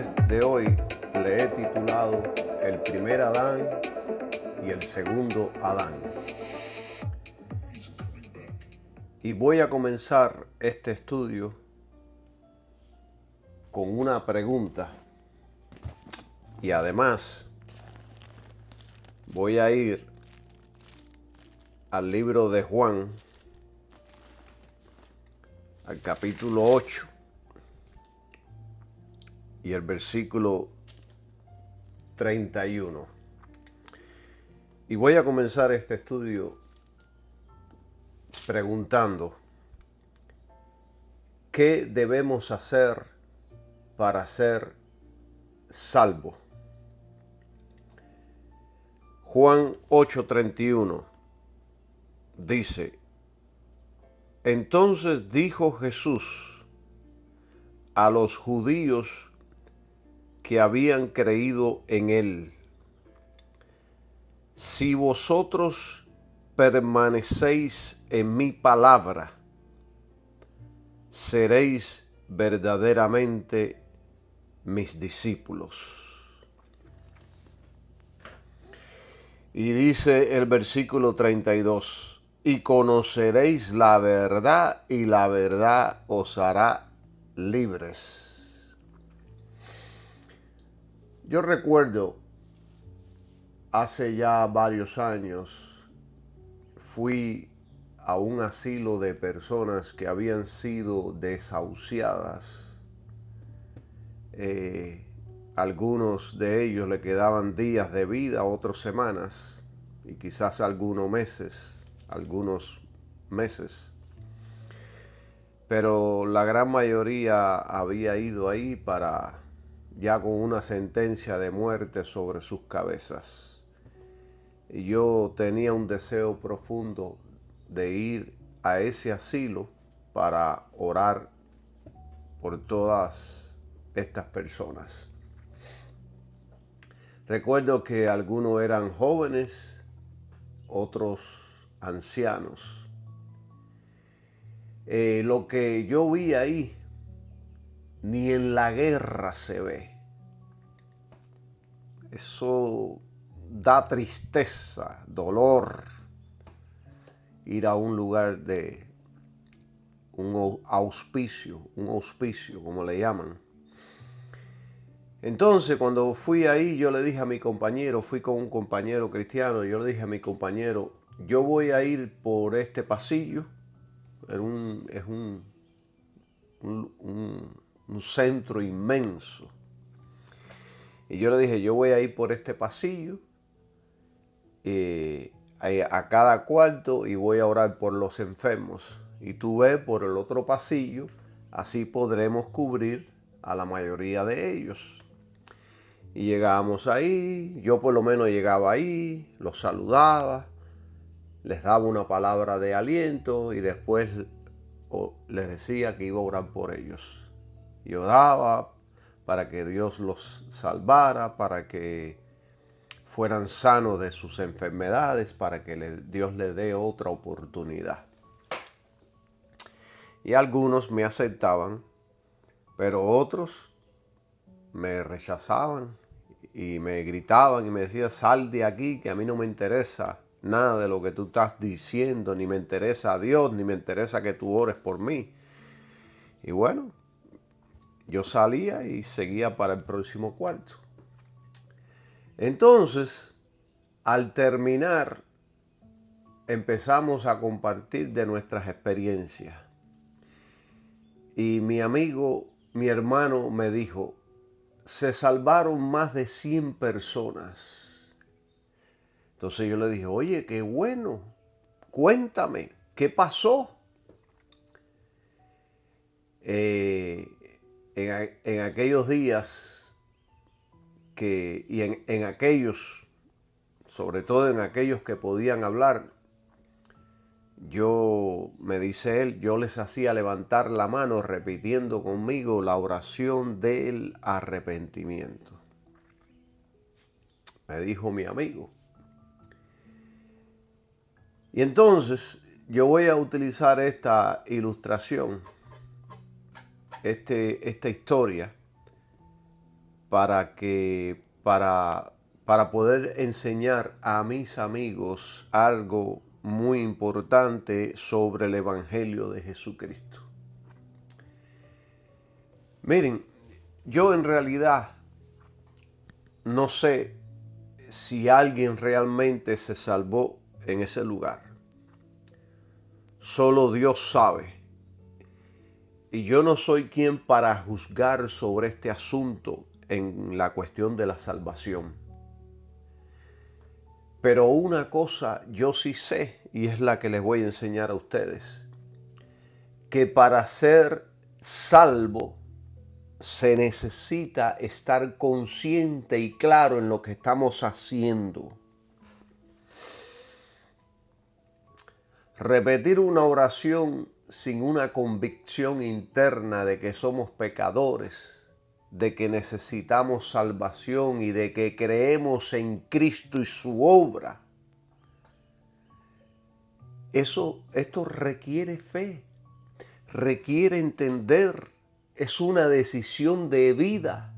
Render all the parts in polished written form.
de hoy le he titulado El primer Adán y el segundo Adán. Y voy a comenzar este estudio con una pregunta. Y además voy a ir al libro de Juan, al capítulo 8 y el versículo 31. Y voy a comenzar este estudio preguntando, ¿qué debemos hacer para ser salvos? Juan 8:31 dice: Entonces dijo Jesús a los judíos que habían creído en él: Si vosotros permanecéis en mi palabra, seréis verdaderamente mis discípulos. Y dice el versículo 32, y conoceréis la verdad, y la verdad os hará libres. Yo recuerdo, hace ya varios años, fui a un asilo de personas que habían sido desahuciadas. Algunos de ellos le quedaban días de vida, otros semanas, y quizás algunos meses. Pero la gran mayoría había ido ahí ya con una sentencia de muerte sobre sus cabezas. Y yo tenía un deseo profundo de ir a ese asilo para orar por todas estas personas. Recuerdo que algunos eran jóvenes, otros ancianos. Lo que yo vi ahí, ni en la guerra se ve. Eso da tristeza, dolor, ir a un lugar de un auspicio como le llaman. Entonces, cuando fui ahí, yo le dije a mi compañero, fui con un compañero cristiano, yo le dije a mi compañero, yo voy a ir por este pasillo. Es un centro inmenso. Y yo le dije, yo voy a ir por este pasillo, a cada cuarto, y voy a orar por los enfermos. Y tú ves por el otro pasillo, así podremos cubrir a la mayoría de ellos. Y llegábamos ahí, yo por lo menos llegaba ahí, los saludaba, les daba una palabra de aliento y después les decía que iba a orar por ellos. Y oraba para que Dios los salvara, para que fueran sanos de sus enfermedades, para que Dios les dé otra oportunidad. Y algunos me aceptaban, pero otros me rechazaban y me gritaban y me decían, sal de aquí, que a mí no me interesa nada de lo que tú estás diciendo, ni me interesa a Dios, ni me interesa que tú ores por mí. Y bueno, yo salía y seguía para el próximo cuarto. Entonces, al terminar, empezamos a compartir de nuestras experiencias. Y mi amigo, mi hermano me dijo, se salvaron más de 100 personas. Entonces yo le dije, oye, qué bueno, cuéntame, ¿qué pasó? En aquellos días y en aquellos, sobre todo en aquellos que podían hablar, me dice él, yo les hacía levantar la mano repitiendo conmigo la oración del arrepentimiento. Me dijo mi amigo. Y entonces yo voy a utilizar esta ilustración, esta historia, para poder enseñar a mis amigos algo muy importante sobre el Evangelio de Jesucristo. Miren, yo en realidad no sé si alguien realmente se salvó en ese lugar. Solo Dios sabe. Y yo no soy quien para juzgar sobre este asunto en la cuestión de la salvación. Pero una cosa yo sí sé, y es la que les voy a enseñar a ustedes, que para ser salvo se necesita estar consciente y claro en lo que estamos haciendo. Repetir una oración sin una convicción interna de que somos pecadores, de que necesitamos salvación y de que creemos en Cristo y su obra, esto requiere fe, requiere entender, es una decisión de vida.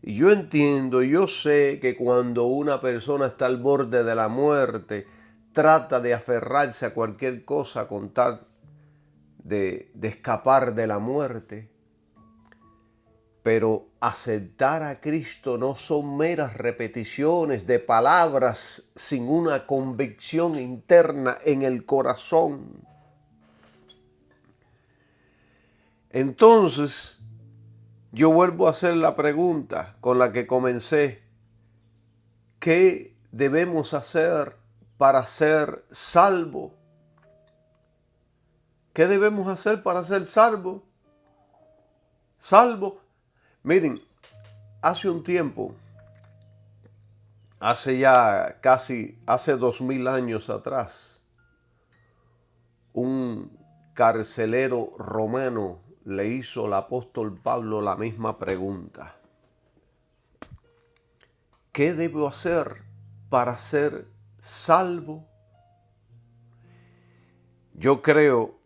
Y yo entiendo, yo sé que cuando una persona está al borde de la muerte, trata de aferrarse a cualquier cosa con tal de escapar de la muerte. Pero aceptar a Cristo no son meras repeticiones de palabras sin una convicción interna en el corazón. Entonces, yo vuelvo a hacer la pregunta con la que comencé. ¿Qué debemos hacer para ser salvo? ¿Qué debemos hacer para ser salvo? Salvo. Miren, hace un tiempo, hace 2000 años atrás, un carcelero romano le hizo al apóstol Pablo la misma pregunta. ¿Qué debo hacer para ser salvo? Yo creo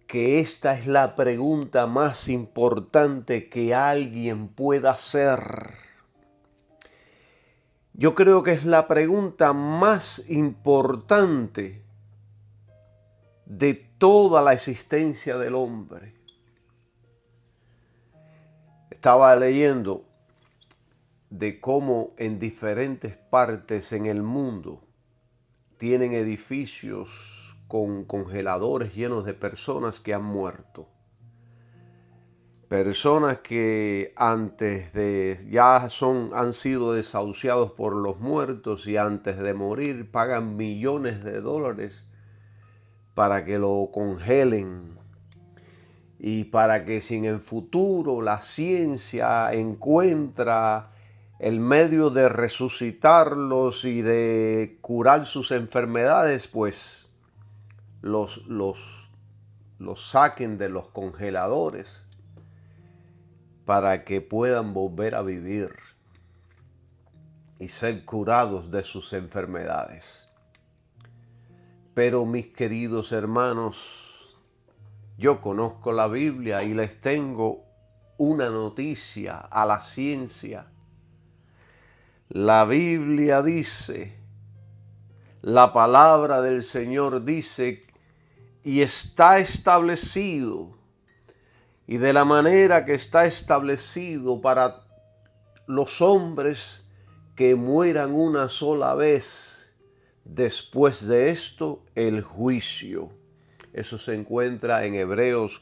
que esta es la pregunta más importante que alguien pueda hacer. Yo creo que es la pregunta más importante de toda la existencia del hombre. Estaba leyendo de cómo en diferentes partes en el mundo tienen edificios con congeladores llenos de personas que han muerto. Personas que han sido desahuciados por los muertos y antes de morir pagan millones de dólares para que lo congelen y para que si en el futuro la ciencia encuentra el medio de resucitarlos y de curar sus enfermedades, pues los saquen de los congeladores para que puedan volver a vivir y ser curados de sus enfermedades. Pero mis queridos hermanos, yo conozco la Biblia y les tengo una noticia a la ciencia. La Biblia dice, la palabra del Señor dice, y está establecido, y de la manera que está establecido para los hombres que mueran una sola vez, después de esto el juicio. Eso se encuentra en Hebreos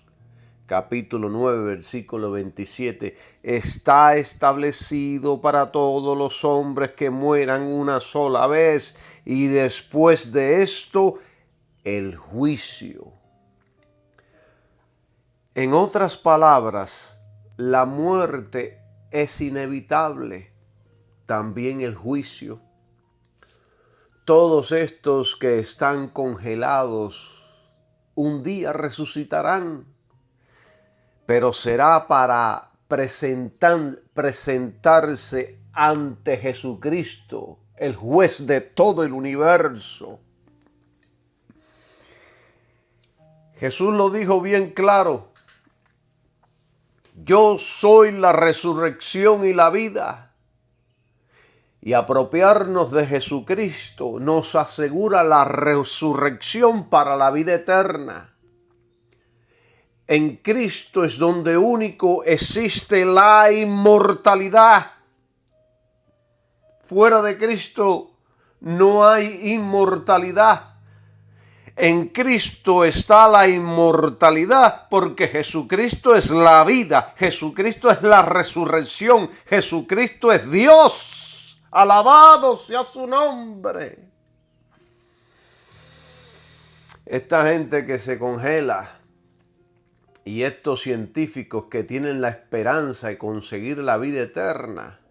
capítulo 9, versículo 27. Está establecido para todos los hombres que mueran una sola vez y después de esto el juicio. En otras palabras, la muerte es inevitable, también el juicio. Todos estos que están congelados un día resucitarán, pero será para presentarse ante Jesucristo, el juez de todo el universo. Jesús lo dijo bien claro. Yo soy la resurrección y la vida. Y apropiarnos de Jesucristo nos asegura la resurrección para la vida eterna. En Cristo es donde único existe la inmortalidad. Fuera de Cristo no hay inmortalidad. En Cristo está la inmortalidad porque Jesucristo es la vida, Jesucristo es la resurrección, Jesucristo es Dios. Alabado sea su nombre. Esta gente que se congela y estos científicos que tienen la esperanza de conseguir la vida eterna,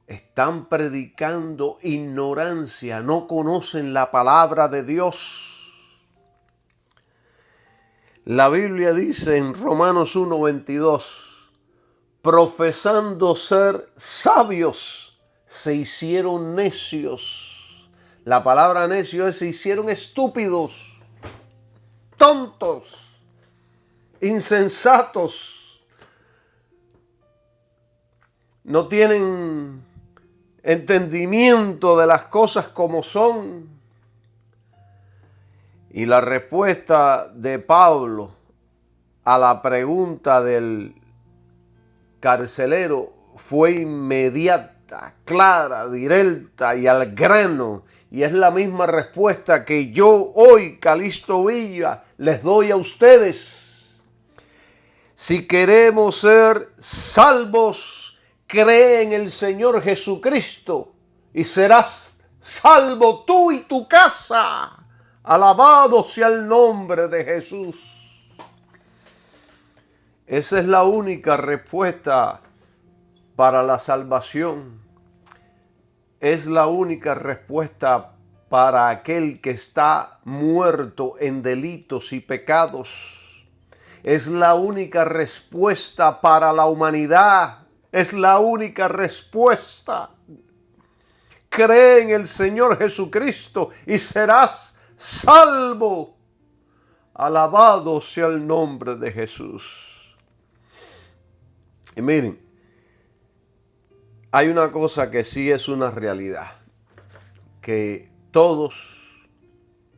están predicando ignorancia, no conocen la palabra de Dios. La Biblia dice en Romanos 1:22, profesando ser sabios, se hicieron necios. La palabra necio es se hicieron estúpidos, tontos, insensatos. No tienen entendimiento de las cosas como son. Y la respuesta de Pablo a la pregunta del carcelero fue inmediata, clara, directa y al grano. Y es la misma respuesta que yo hoy, Calixto Villa, les doy a ustedes. Si queremos ser salvos, cree en el Señor Jesucristo y serás salvo tú y tu casa. Alabado sea el nombre de Jesús. Esa es la única respuesta para la salvación. Es la única respuesta para aquel que está muerto en delitos y pecados. Es la única respuesta para la humanidad. Es la única respuesta. Cree en el Señor Jesucristo y serás salvo. Alabado sea el nombre de Jesús. Y miren, hay una cosa que sí es una realidad, que todos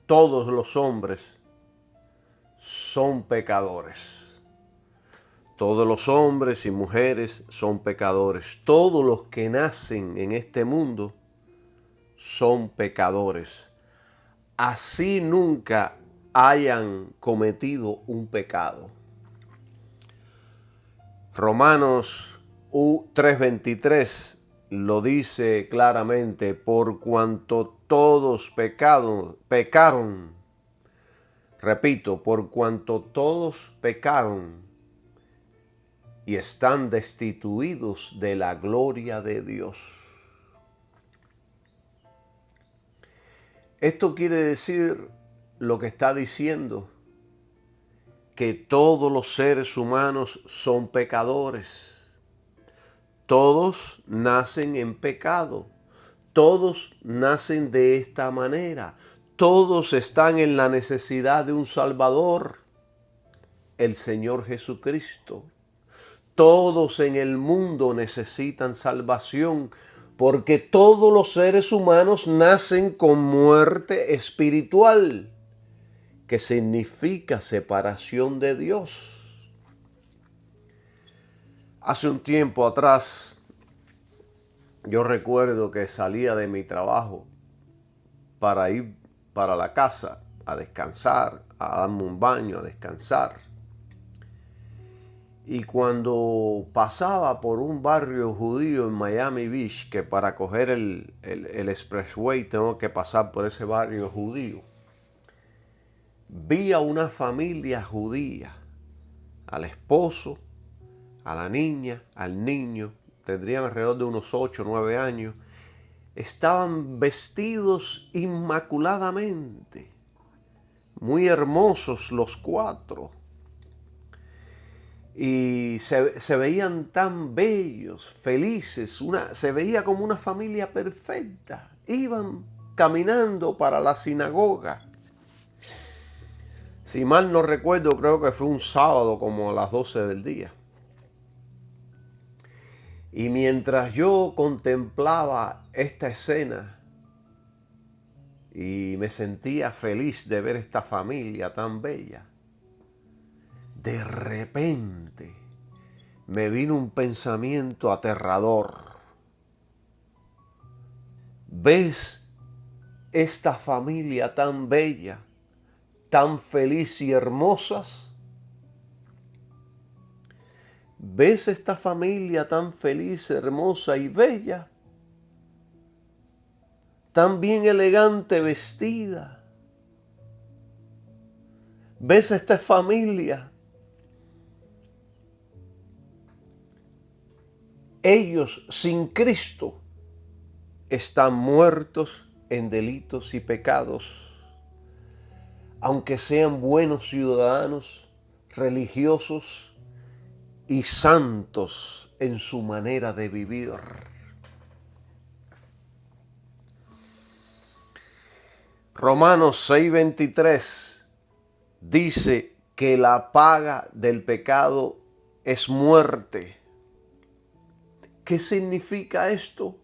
los hombres son pecadores. Todos los hombres y mujeres son pecadores. Todos los que nacen en este mundo son pecadores. Así nunca hayan cometido un pecado. Romanos 3:23 lo dice claramente, por cuanto todos pecaron, repito, por cuanto todos pecaron y están destituidos de la gloria de Dios. Esto quiere decir lo que está diciendo, que todos los seres humanos son pecadores. Todos nacen en pecado. Todos nacen de esta manera. Todos están en la necesidad de un Salvador, el Señor Jesucristo. Todos en el mundo necesitan salvación, porque todos los seres humanos nacen con muerte espiritual, que significa separación de Dios. Hace un tiempo atrás, yo recuerdo que salía de mi trabajo para ir para la casa a descansar, a darme un baño, a descansar. Y cuando pasaba por un barrio judío en Miami Beach, que para coger el expressway tengo que pasar por ese barrio judío, vi a una familia judía, al esposo, a la niña, al niño, tendrían alrededor de unos 8 o 9 años, estaban vestidos inmaculadamente, muy hermosos los cuatro. Y se veían tan bellos, felices, se veía como una familia perfecta. Iban caminando para la sinagoga. Si mal no recuerdo, creo que fue un sábado como a las 12 del día. Y mientras yo contemplaba esta escena y me sentía feliz de ver esta familia tan bella, de repente me vino un pensamiento aterrador. ¿Ves esta familia tan bella, tan feliz y hermosas? ¿Ves esta familia tan feliz, hermosa y bella? Tan bien elegante vestida. ¿Ves esta familia? Ellos sin Cristo están muertos en delitos y pecados. Aunque sean buenos ciudadanos, religiosos y santos en su manera de vivir. Romanos 6:23 dice que la paga del pecado es muerte. ¿Qué significa esto?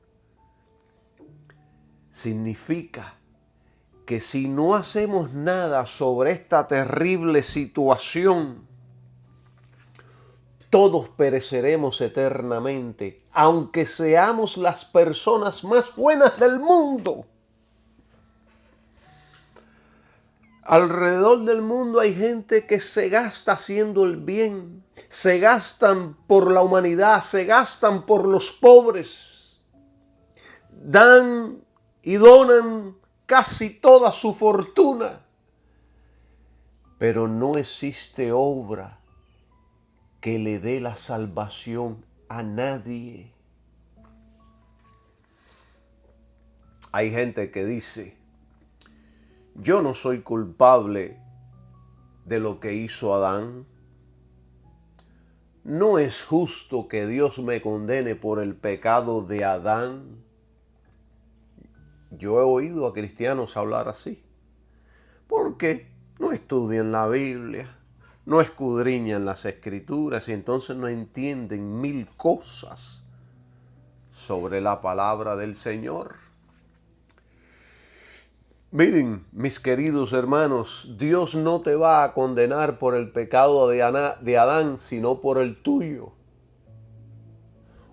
Significa que si no hacemos nada sobre esta terrible situación, todos pereceremos eternamente, aunque seamos las personas más buenas del mundo. Alrededor del mundo hay gente que se gasta haciendo el bien, se gastan por la humanidad, se gastan por los pobres, dan y donan casi toda su fortuna, pero no existe obra que le dé la salvación a nadie. Hay gente que dice: yo no soy culpable de lo que hizo Adán. No es justo que Dios me condene por el pecado de Adán. Yo he oído a cristianos hablar así, porque no estudian la Biblia, no escudriñan las Escrituras y entonces no entienden mil cosas sobre la palabra del Señor. Miren, mis queridos hermanos, Dios no te va a condenar por el pecado de Adán, sino por el tuyo.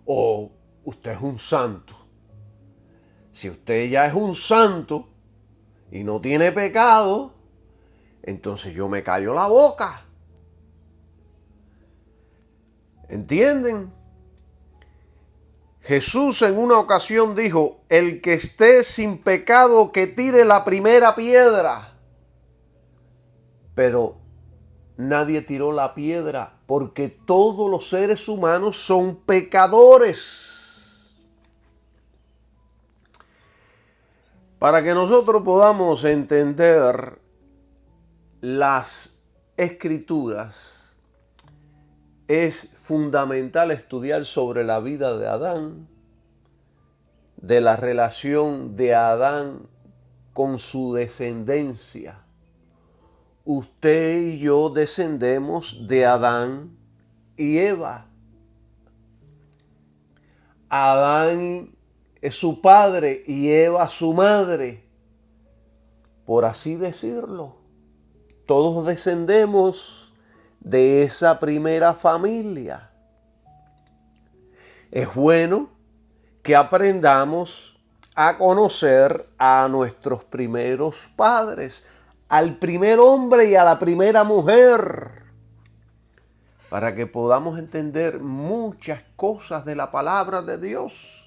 O usted es un santo. Si usted ya es un santo y no tiene pecado, entonces yo me callo la boca. ¿Entienden? Jesús en una ocasión dijo: el que esté sin pecado que tire la primera piedra. Pero nadie tiró la piedra porque todos los seres humanos son pecadores. Para que nosotros podamos entender las Escrituras, es fundamental estudiar sobre la vida de Adán, de la relación de Adán con su descendencia. Usted y yo descendemos de Adán y Eva. Adán es su padre y Eva su madre, por así decirlo. Todos descendemos de esa primera familia. Es bueno que aprendamos a conocer a nuestros primeros padres, al primer hombre y a la primera mujer, para que podamos entender muchas cosas de la palabra de Dios.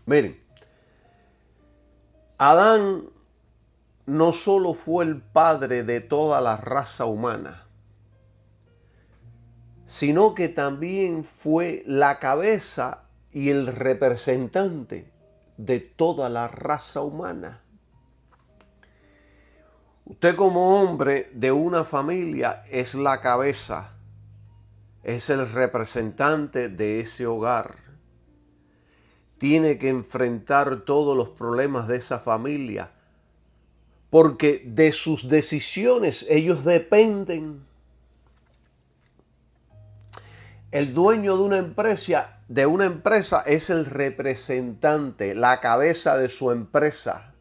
Miren, Adán no solo fue el padre de toda la raza humana, sino que también fue la cabeza y el representante de toda la raza humana. Usted como hombre de una familia es la cabeza, es el representante de ese hogar. Tiene que enfrentar todos los problemas de esa familia, porque de sus decisiones ellos dependen. El dueño de una empresa es el representante, la cabeza de su empresa.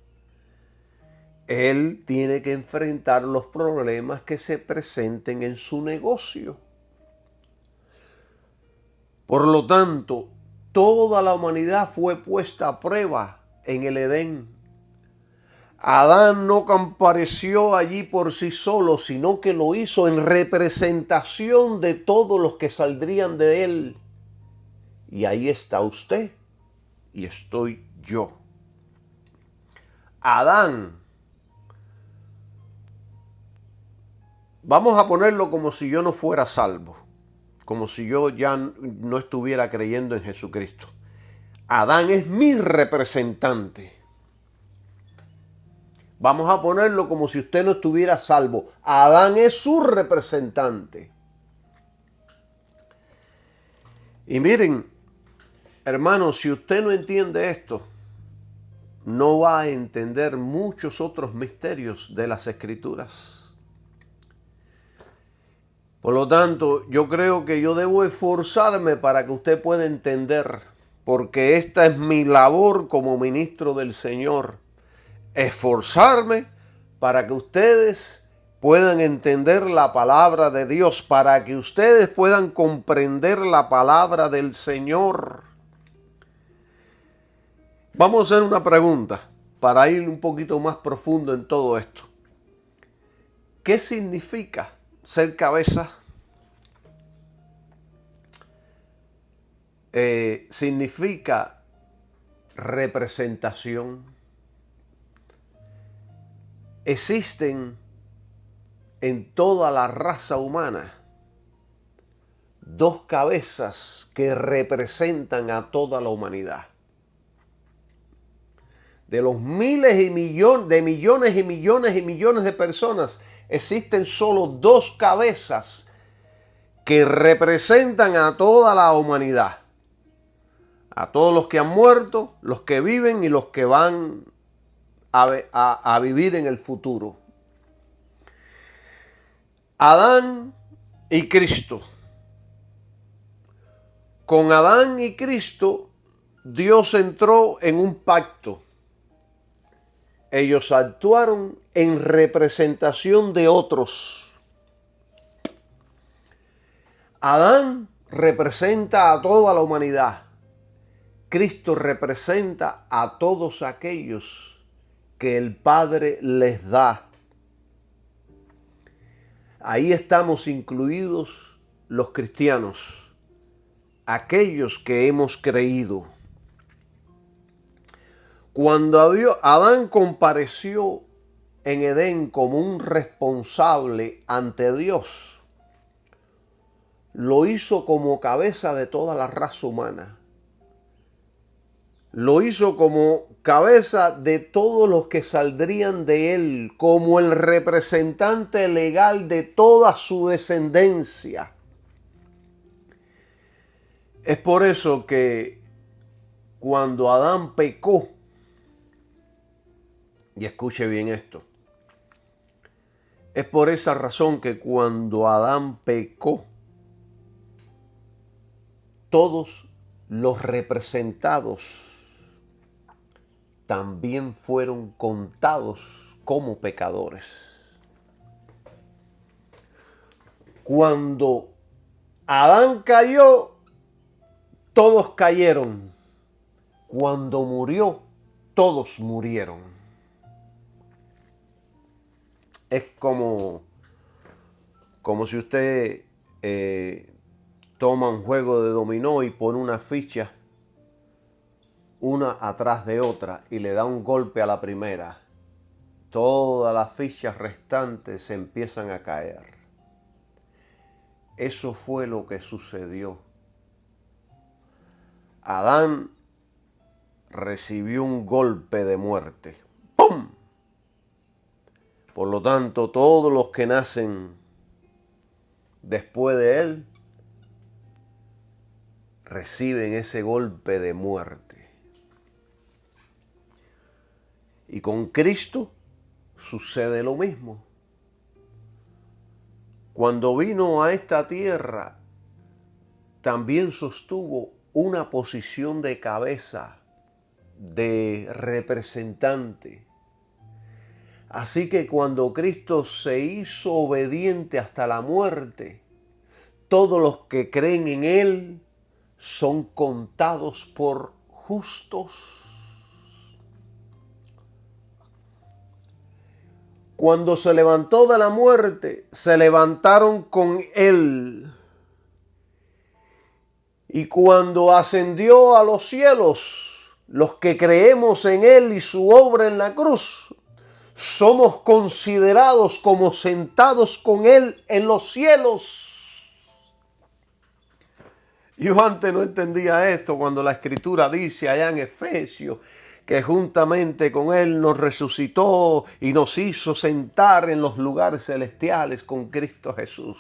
Él tiene que enfrentar los problemas que se presenten en su negocio. Por lo tanto, toda la humanidad fue puesta a prueba en el Edén. Adán no compareció allí por sí solo, sino que lo hizo en representación de todos los que saldrían de él. Y ahí está usted y estoy yo. Adán, vamos a ponerlo como si yo no fuera salvo, como si yo ya no estuviera creyendo en Jesucristo. Adán es mi representante. Vamos a ponerlo como si usted no estuviera salvo. Adán es su representante. Y miren, hermanos, si usted no entiende esto, no va a entender muchos otros misterios de las Escrituras. Por lo tanto, yo creo que yo debo esforzarme para que usted pueda entender, porque esta es mi labor como ministro del Señor. Esforzarme para que ustedes puedan entender la palabra de Dios, para que ustedes puedan comprender la palabra del Señor. Vamos a hacer una pregunta para ir un poquito más profundo en todo esto. ¿Qué significa ser cabeza? Significa representación. Existen en toda la raza humana dos cabezas que representan a toda la humanidad. De los miles y millones y millones de personas, existen solo dos cabezas que representan a toda la humanidad. A todos los que han muerto, los que viven y los que van a vivir en el futuro. Adán y Cristo. Con Adán y Cristo, Dios entró en un pacto. Ellos actuaron en representación de otros. Adán representa a toda la humanidad. Cristo representa a todos aquellos que el Padre les da. Ahí estamos incluidos los cristianos, aquellos que hemos creído. Cuando Adán compareció en Edén como un responsable ante Dios, lo hizo como cabeza de toda la raza humana. Lo hizo como cabeza de todos los que saldrían de él, como el representante legal de toda su descendencia. Es por eso que cuando Adán pecó, y escuche bien esto, es por esa razón que cuando Adán pecó, todos los representados también fueron contados como pecadores. Cuando Adán cayó, todos cayeron. Cuando murió, todos murieron. Es como si usted toma un juego de dominó y pone una ficha una atrás de otra y le da un golpe a la primera. Todas las fichas restantes se empiezan a caer. Eso fue lo que sucedió. Adán recibió un golpe de muerte. ¡Pum! Por lo tanto, todos los que nacen después de él reciben ese golpe de muerte. Y con Cristo sucede lo mismo. Cuando vino a esta tierra, también sostuvo una posición de cabeza, de representante. Así que cuando Cristo se hizo obediente hasta la muerte, todos los que creen en Él son contados por justos. Cuando se levantó de la muerte, se levantaron con Él. Y cuando ascendió a los cielos, los que creemos en Él y su obra en la cruz, somos considerados como sentados con Él en los cielos. Yo antes no entendía esto cuando la Escritura dice allá en Efesios que juntamente con Él nos resucitó y nos hizo sentar en los lugares celestiales con Cristo Jesús.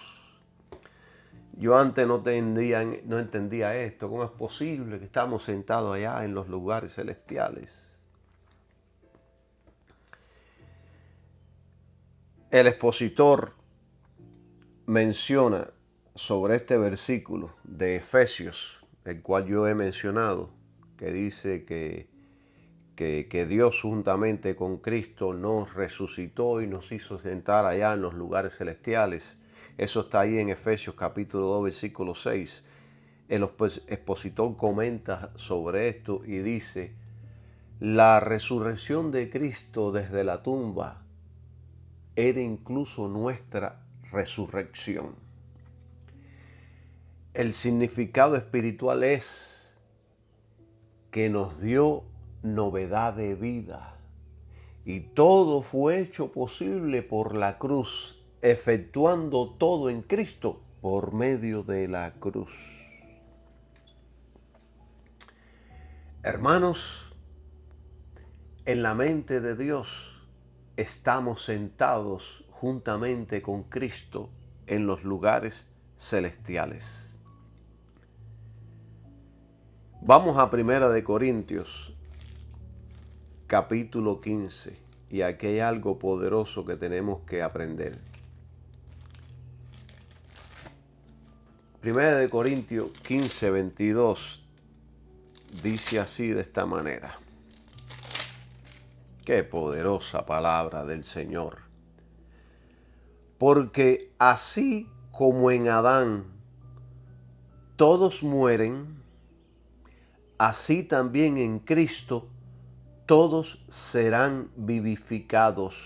Yo antes no entendía esto. ¿Cómo es posible que estamos sentados allá en los lugares celestiales? El expositor menciona sobre este versículo de Efesios, el cual yo he mencionado, que dice que Dios juntamente con Cristo nos resucitó y nos hizo sentar allá en los lugares celestiales. Eso está ahí en Efesios capítulo 2, versículo 6. El expositor comenta sobre esto y dice: la resurrección de Cristo desde la tumba era incluso nuestra resurrección. El significado espiritual es que nos dio novedad de vida. Y todo fue hecho posible por la cruz, efectuando todo en Cristo por medio de la cruz. Hermanos, en la mente de Dios estamos sentados juntamente con Cristo en los lugares celestiales. Vamos a 1 Corintios, capítulo 15, y aquí hay algo poderoso que tenemos que aprender. 1 Corintios 15, 22, dice así de esta manera. Qué poderosa palabra del Señor. Porque así como en Adán todos mueren, así también en Cristo todos serán vivificados.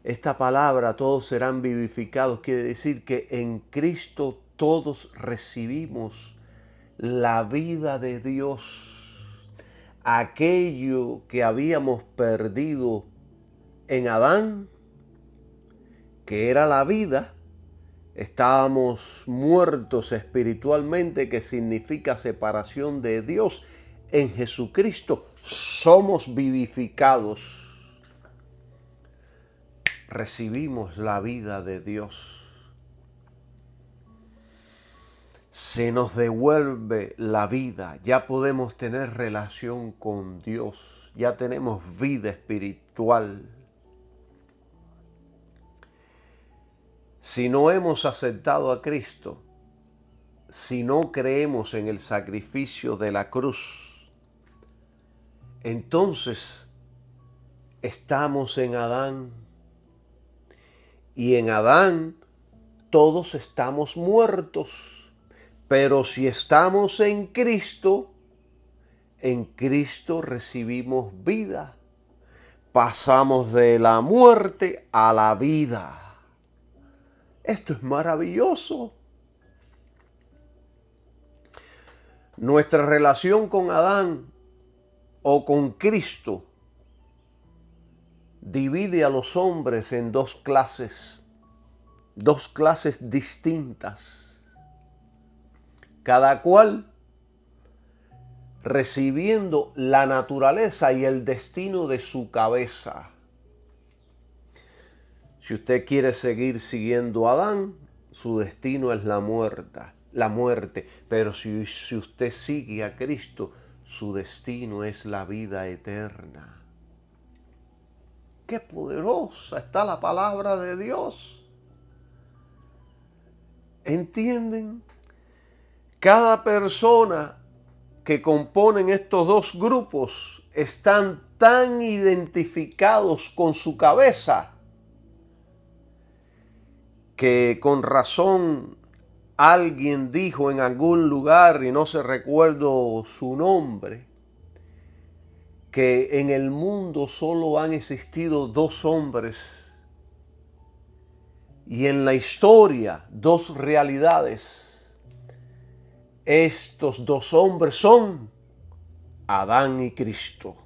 Esta palabra, todos serán vivificados, quiere decir que en Cristo todos recibimos la vida de Dios. Aquello que habíamos perdido en Adán, que era la vida, estábamos muertos espiritualmente, que significa separación de Dios. En Jesucristo somos vivificados. Recibimos la vida de Dios. Se nos devuelve la vida. Ya podemos tener relación con Dios. Ya tenemos vida espiritual. Si no hemos aceptado a Cristo, si no creemos en el sacrificio de la cruz, entonces estamos en Adán. Y en Adán todos estamos muertos. Pero si estamos en Cristo recibimos vida. Pasamos de la muerte a la vida. Esto es maravilloso. Nuestra relación con Adán o con Cristo divide a los hombres en dos clases distintas, cada cual recibiendo la naturaleza y el destino de su cabeza. Si usted quiere seguir siguiendo a Adán, su destino es la muerte. Pero si usted sigue a Cristo, su destino es la vida eterna. ¡Qué poderosa está la palabra de Dios! ¿Entienden? Cada persona que componen estos dos grupos están tan identificados con su cabeza que con razón alguien dijo en algún lugar, y no se recuerdo su nombre, que en el mundo solo han existido dos hombres y en la historia dos realidades. Estos dos hombres son Adán y Cristo.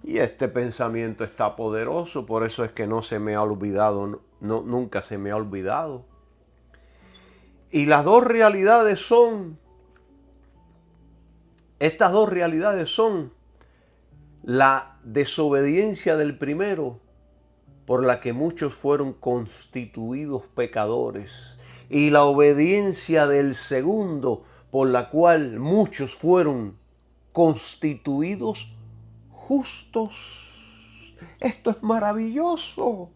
Y este pensamiento está poderoso, por eso es que no se me ha olvidado, nunca se me ha olvidado. Y las dos realidades son, estas dos realidades son la desobediencia del primero, por la que muchos fueron constituidos pecadores, y la obediencia del segundo, por la cual muchos fueron constituidos justos. Esto es maravilloso.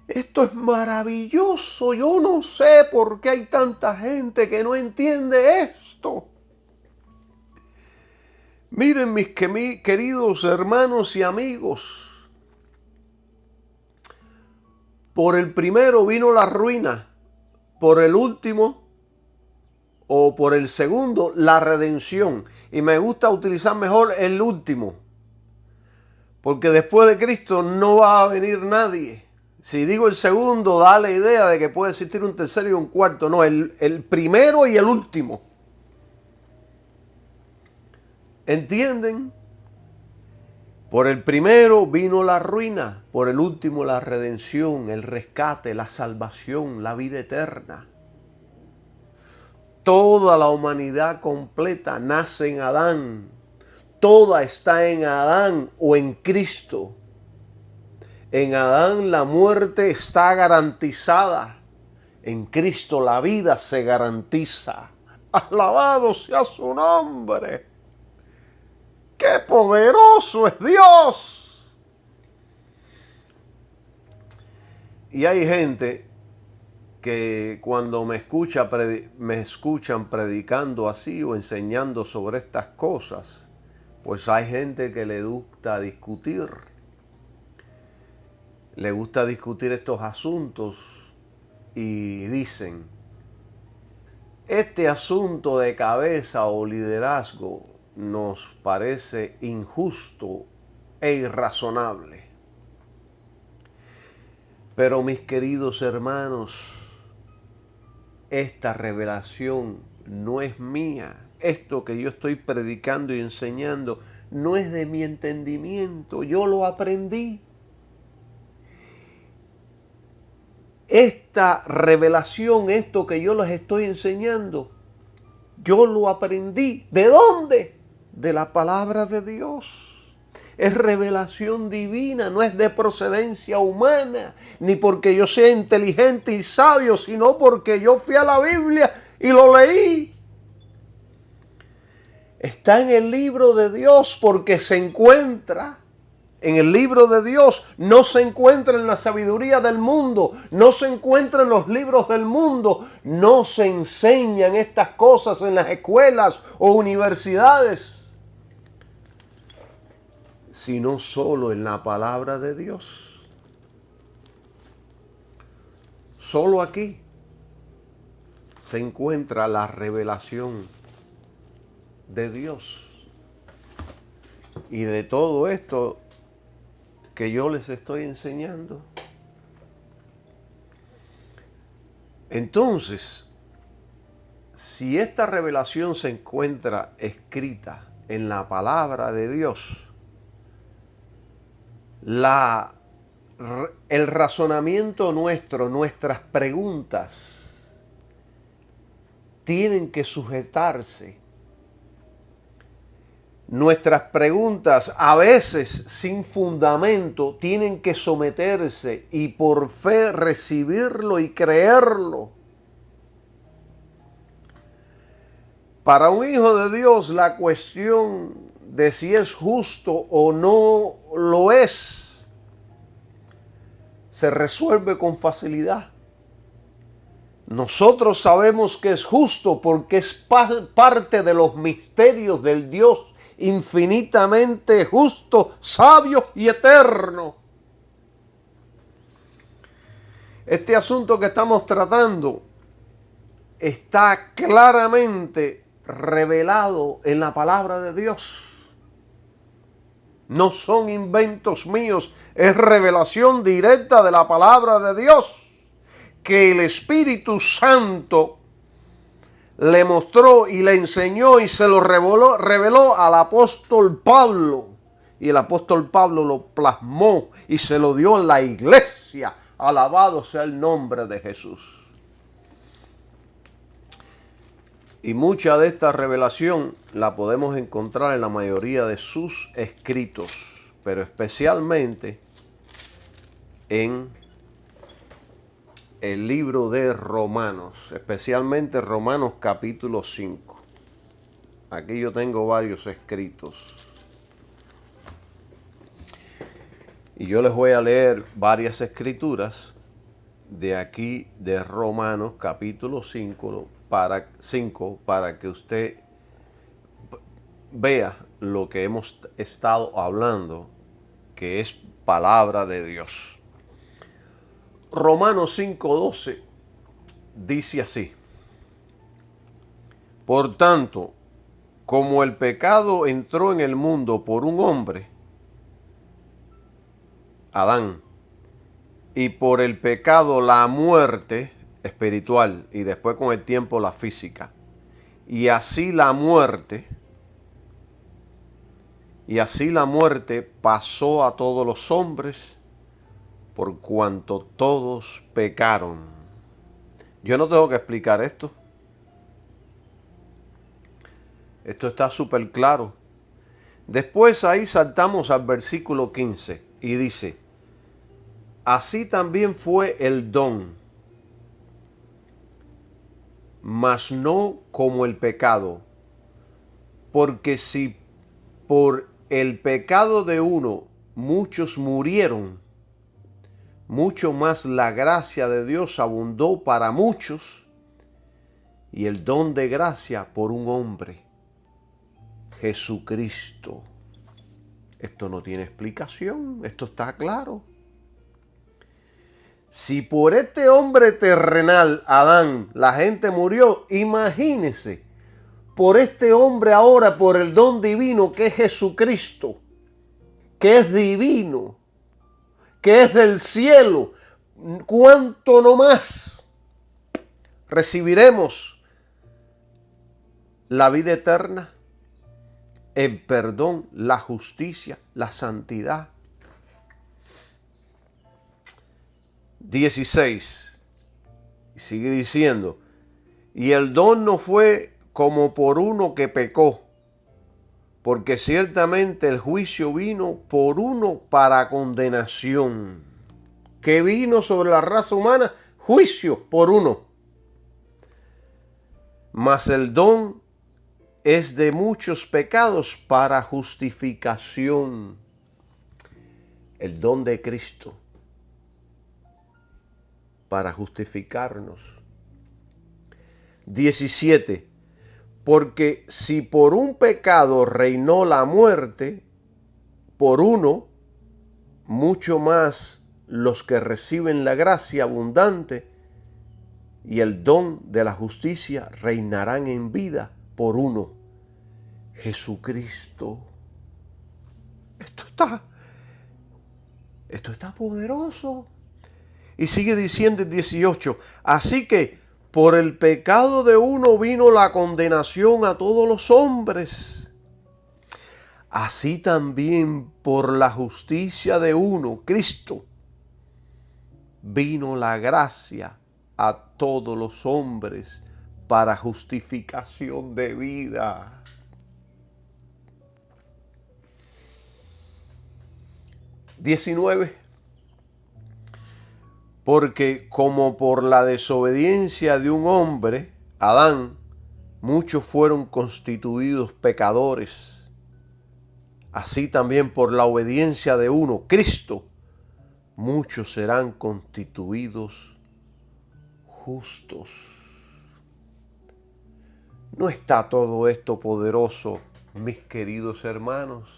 Esto es maravilloso. Yo no sé por qué hay tanta gente que no entiende esto. Miren mis queridos hermanos y amigos. Por el primero vino la ruina. Por el último o por el segundo la redención. Y me gusta utilizar mejor el último. Porque después de Cristo no va a venir nadie. Si digo el segundo, da la idea de que puede existir un tercero y un cuarto. No, el primero y el último. ¿Entienden? Por el primero vino la ruina, por el último la redención, el rescate, la salvación, la vida eterna. Toda la humanidad completa nace en Adán. Toda está en Adán o en Cristo. En Adán la muerte está garantizada. En Cristo la vida se garantiza. Alabado sea su nombre. ¡Qué poderoso es Dios! Y hay gente que cuando me escuchan predicando así o enseñando sobre estas cosas, pues hay gente que le gusta discutir. Le gusta discutir estos asuntos y dicen, este asunto de cabeza o liderazgo nos parece injusto e irrazonable. Pero mis queridos hermanos, esta revelación no es mía. Esto que yo estoy predicando y enseñando no es de mi entendimiento. Yo lo aprendí. Esta revelación, esto que yo les estoy enseñando, yo lo aprendí. ¿De dónde? De la palabra de Dios. Es revelación divina, no es de procedencia humana, ni porque yo sea inteligente y sabio, sino porque yo fui a la Biblia y lo leí. Está en el libro de Dios porque se encuentra en el libro de Dios, no se encuentra en la sabiduría del mundo, no se encuentra en los libros del mundo, no se enseñan estas cosas en las escuelas o universidades, sino solo en la palabra de Dios. Solo aquí se encuentra la revelación de Dios. Y de todo esto que yo les estoy enseñando. Entonces, si esta revelación se encuentra escrita en la palabra de Dios, el razonamiento nuestro, nuestras preguntas, tienen que sujetarse. Nuestras preguntas, a veces sin fundamento, tienen que someterse y por fe recibirlo y creerlo. Para un hijo de Dios, la cuestión de si es justo o no lo es, se resuelve con facilidad. Nosotros sabemos que es justo porque es parte de los misterios del Dios infinitamente justo, sabio y eterno. Este asunto que estamos tratando está claramente revelado en la palabra de Dios. No son inventos míos, es revelación directa de la palabra de Dios que el Espíritu Santo le mostró y le enseñó y se lo reveló al apóstol Pablo. Y el apóstol Pablo lo plasmó y se lo dio en la iglesia. Alabado sea el nombre de Jesús. Y mucha de esta revelación la podemos encontrar en la mayoría de sus escritos, pero especialmente en el libro de Romanos, especialmente Romanos capítulo 5. Aquí yo tengo varios escritos. Y yo les voy a leer varias escrituras de aquí de Romanos capítulo 5 para que usted vea lo que hemos estado hablando, que es palabra de Dios. Romanos 5:12 dice así: por tanto, como el pecado entró en el mundo por un hombre, Adán, y por el pecado la muerte espiritual y después con el tiempo la física, y así la muerte pasó a todos los hombres por cuanto todos pecaron. Yo no tengo que explicar esto. Esto está súper claro. Después ahí saltamos al versículo 15 y dice: así también fue el don, mas no como el pecado. Porque si por el pecado de uno muchos murieron, mucho más la gracia de Dios abundó para muchos, y el don de gracia por un hombre, Jesucristo. Esto no tiene explicación, esto está claro. Si por este hombre terrenal, Adán, la gente murió, imagínese, por este hombre ahora, por el don divino que es Jesucristo, que es divino, que es del cielo, ¿cuánto no más recibiremos la vida eterna, el perdón, la justicia, la santidad? 16. Y sigue diciendo: y el don no fue como por uno que pecó, porque ciertamente el juicio vino por uno para condenación. ¿Qué vino sobre la raza humana? Juicio por uno. Mas el don es de muchos pecados para justificación. El don de Cristo para justificarnos. 17. Porque si por un pecado reinó la muerte, por uno, mucho más los que reciben la gracia abundante y el don de la justicia reinarán en vida por uno, Jesucristo. Esto está poderoso. Y sigue diciendo el 18, así que por el pecado de uno vino la condenación a todos los hombres. Así también por la justicia de uno, Cristo, vino la gracia a todos los hombres para justificación de vida. (19) Porque como por la desobediencia de un hombre, Adán, muchos fueron constituidos pecadores, así también por la obediencia de uno, Cristo, muchos serán constituidos justos. ¿No está todo esto poderoso, mis queridos hermanos?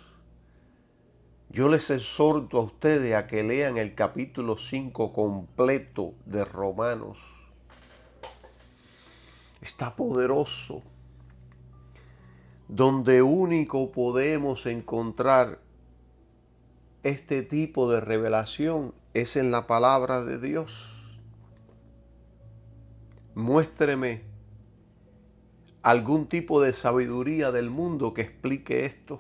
Yo les exhorto a ustedes a que lean el capítulo 5 completo de Romanos. Está poderoso, donde único podemos encontrar este tipo de revelación es en la palabra de Dios. Muéstreme algún tipo de sabiduría del mundo que explique esto.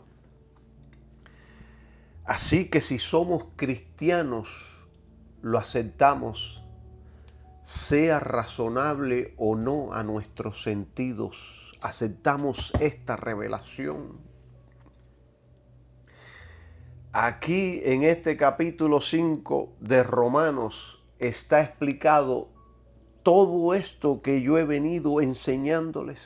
Así que si somos cristianos, lo aceptamos, sea razonable o no a nuestros sentidos, aceptamos esta revelación. Aquí en este capítulo 5 de Romanos está explicado todo esto que yo he venido enseñándoles.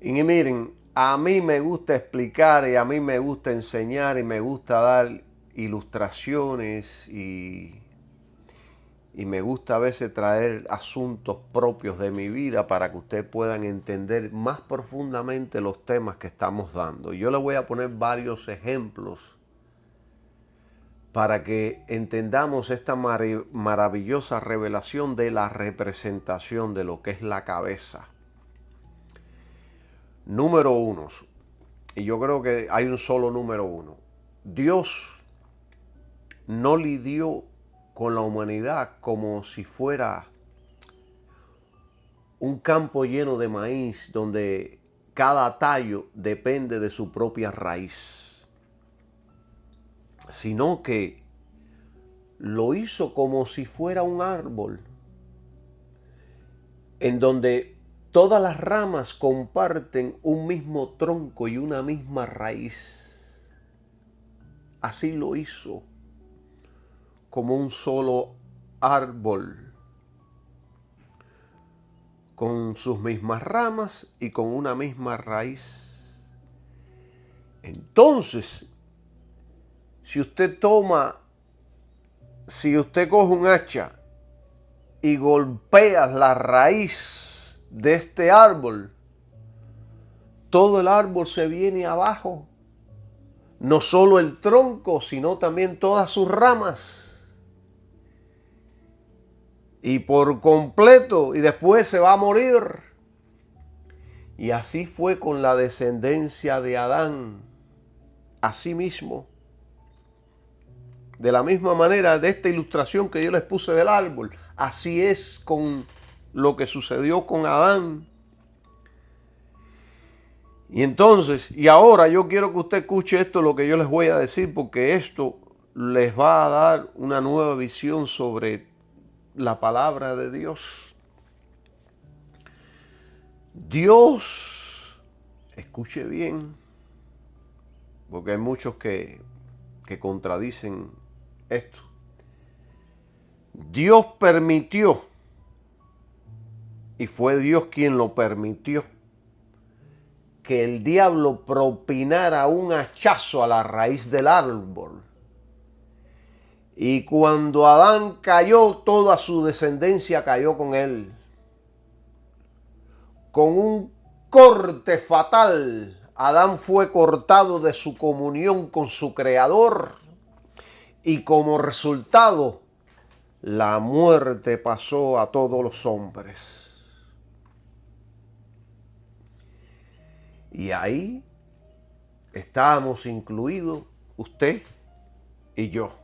Y miren, a mí me gusta explicar y a mí me gusta enseñar y me gusta dar ilustraciones y me gusta a veces traer asuntos propios de mi vida para que ustedes puedan entender más profundamente los temas que estamos dando. Yo les voy a poner varios ejemplos para que entendamos esta maravillosa revelación de la representación de lo que es la cabeza. Número 1, y yo creo que hay un solo número 1. Dios no lidió con la humanidad como si fuera un campo lleno de maíz donde cada tallo depende de su propia raíz, sino que lo hizo como si fuera un árbol en donde todas las ramas comparten un mismo tronco y una misma raíz. Así lo hizo, como un solo árbol, con sus mismas ramas y con una misma raíz. Entonces, si usted coge un hacha y golpea la raíz de este árbol, todo el árbol se viene abajo. No solo el tronco, sino también todas sus ramas. Y por completo, y después se va a morir. Y así fue con la descendencia de Adán. Así mismo. De la misma manera de esta ilustración que yo les puse del árbol, así es con lo que sucedió con Adán. Y entonces, y ahora yo quiero que usted escuche esto, lo que yo les voy a decir, porque esto les va a dar una nueva visión sobre la palabra de Dios. Dios, escuche bien, porque hay muchos que contradicen esto. Dios permitió, y fue Dios quien lo permitió, que el diablo propinara un hachazo a la raíz del árbol. Y cuando Adán cayó, toda su descendencia cayó con él. Con un corte fatal, Adán fue cortado de su comunión con su Creador. Y como resultado, la muerte pasó a todos los hombres. Y ahí estábamos incluidos usted y yo.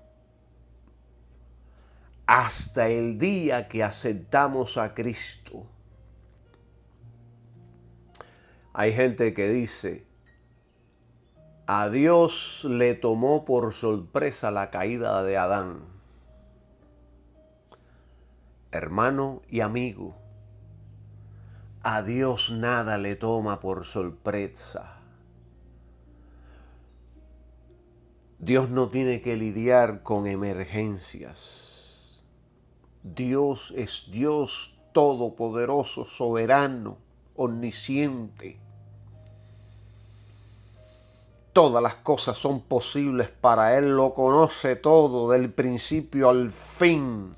Hasta el día que aceptamos a Cristo. Hay gente que dice, a Dios le tomó por sorpresa la caída de Adán. Hermano y amigo, a Dios nada le toma por sorpresa. Dios no tiene que lidiar con emergencias. Dios es Dios todopoderoso, soberano, omnisciente. todas las cosas son posibles para Él, lo conoce todo, del principio al fin.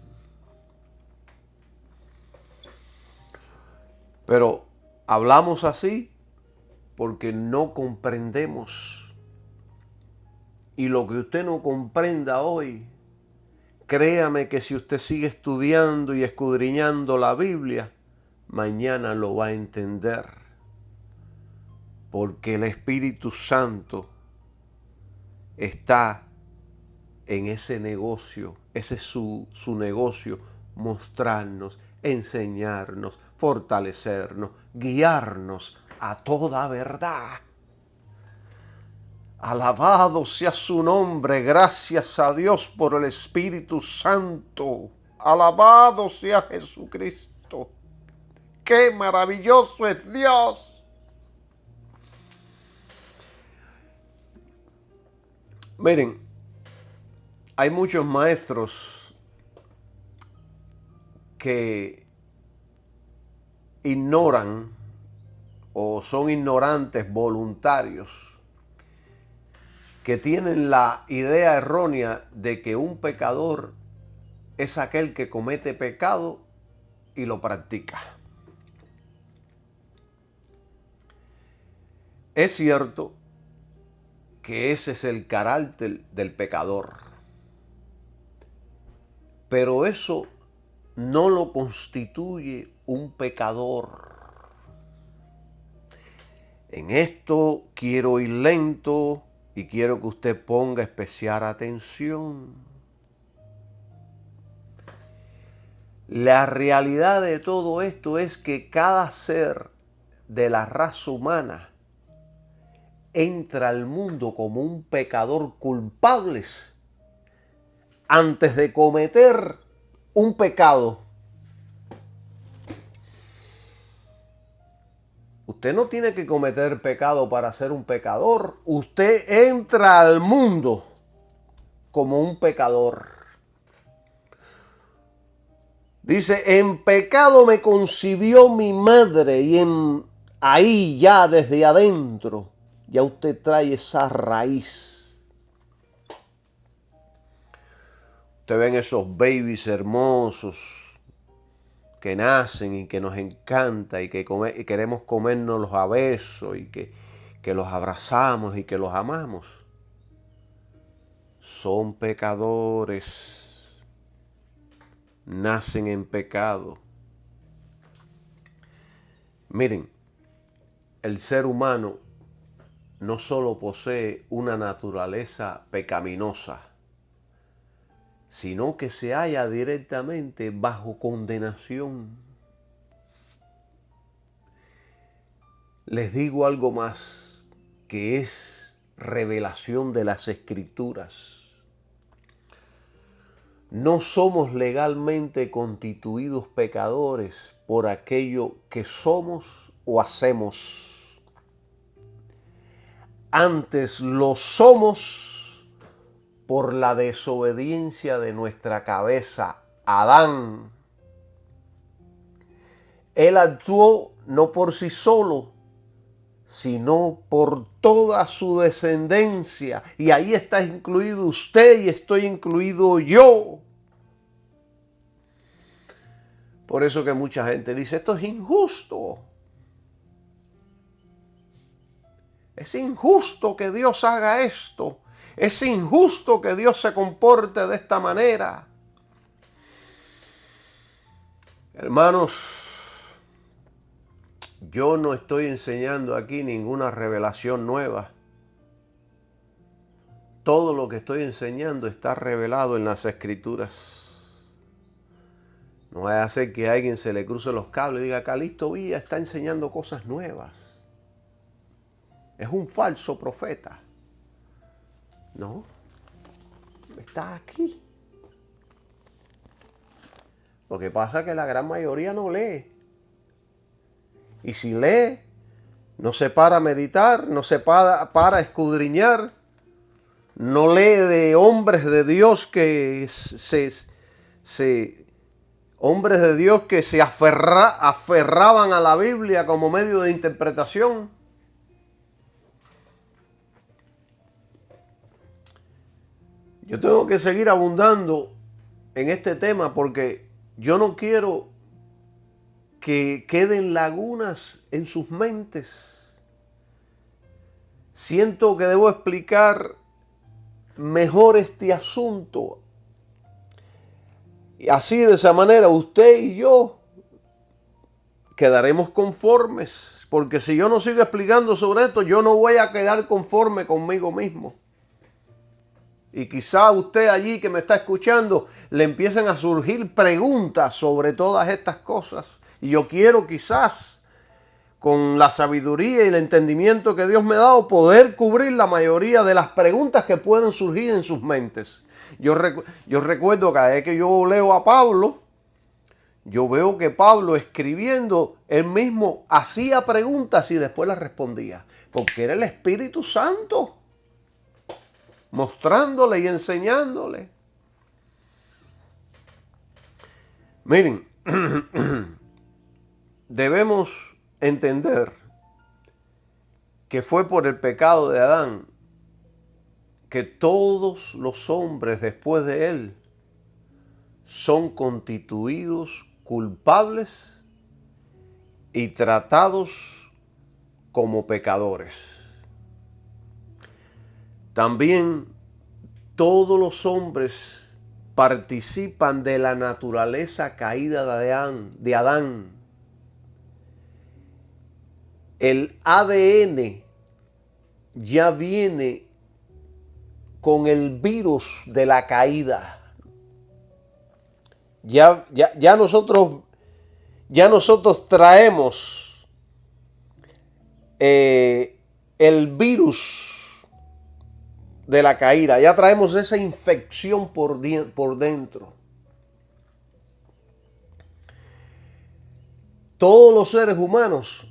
Pero hablamos así porque no comprendemos. Y lo que usted no comprenda hoy, créame que si usted sigue estudiando y escudriñando la Biblia, mañana lo va a entender. Porque el Espíritu Santo está en ese negocio, ese es su negocio, mostrarnos, enseñarnos, fortalecernos, guiarnos a toda verdad. Alabado sea su nombre, gracias a Dios por el Espíritu Santo. Alabado sea Jesucristo. ¡Qué maravilloso es Dios! Miren, hay muchos maestros que ignoran o son ignorantes voluntarios, que tienen la idea errónea de que un pecador es aquel que comete pecado y lo practica. Es cierto que ese es el carácter del pecador, pero eso no lo constituye un pecador. En esto quiero ir lento y quiero que usted ponga especial atención. La realidad de todo esto es que cada ser de la raza humana entra al mundo como un pecador culpable antes de cometer un pecado. Usted no tiene que cometer pecado para ser un pecador. Usted entra al mundo como un pecador. Dice, en pecado me concibió mi madre, y ahí ya desde adentro ya usted trae esa raíz. Usted ven esos babies hermosos que nacen y que nos encanta y que y queremos comernos a besos y que los abrazamos y que los amamos. Son pecadores, nacen en pecado. Miren, el ser humano no solo posee una naturaleza pecaminosa, sino que se halla directamente bajo condenación. Les digo algo más, que es revelación de las Escrituras. No somos legalmente constituidos pecadores por aquello que somos o hacemos. Antes lo somos por la desobediencia de nuestra cabeza, Adán. Él actuó no por sí solo, sino por toda su descendencia. Y ahí está incluido usted y estoy incluido yo. Por eso que mucha gente dice, esto es injusto. Es injusto que Dios haga esto. Es injusto que Dios se comporte de esta manera. Hermanos, yo no estoy enseñando aquí ninguna revelación nueva. Todo lo que estoy enseñando está revelado en las Escrituras. No vaya a ser que a alguien se le cruce los cables y diga, Calixto Villa está enseñando cosas nuevas. Es un falso profeta. No, está aquí. Lo que pasa es que la gran mayoría no lee. Y si lee, no se para a meditar, no se para a escudriñar, no lee de hombres de Dios que hombres de Dios que se aferraban a la Biblia como medio de interpretación. Yo tengo que seguir abundando en este tema porque yo no quiero que queden lagunas en sus mentes. Siento que debo explicar mejor este asunto. Y así, de esa manera, usted y yo quedaremos conformes. Porque si yo no sigo explicando sobre esto, yo no voy a quedar conforme conmigo mismo. Y quizá usted allí que me está escuchando le empiecen a surgir preguntas sobre todas estas cosas. Y yo quiero quizás, con la sabiduría y el entendimiento que Dios me ha dado, poder cubrir la mayoría de las preguntas que pueden surgir en sus mentes. Yo recuerdo cada vez que yo leo a Pablo, yo veo que Pablo escribiendo, él mismo hacía preguntas y después las respondía. Porque era el Espíritu Santo mostrándole y enseñándole. Miren, debemos entender que fue por el pecado de Adán que todos los hombres después de él son constituidos culpables y tratados como pecadores. También todos los hombres participan de la naturaleza caída de Adán. El ADN ya viene con el virus de la caída. Ya nosotros traemos el virus de la caída, ya traemos esa infección por dentro. Todos los seres humanos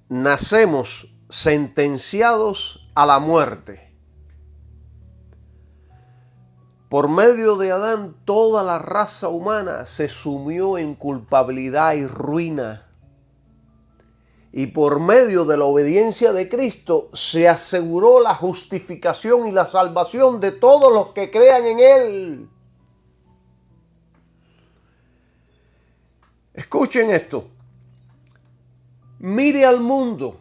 nacemos sentenciados a la muerte. Por medio de Adán, toda la raza humana se sumió en culpabilidad y ruina. Y por medio de la obediencia de Cristo se aseguró la justificación y la salvación de todos los que crean en Él. Escuchen esto. Mire al mundo.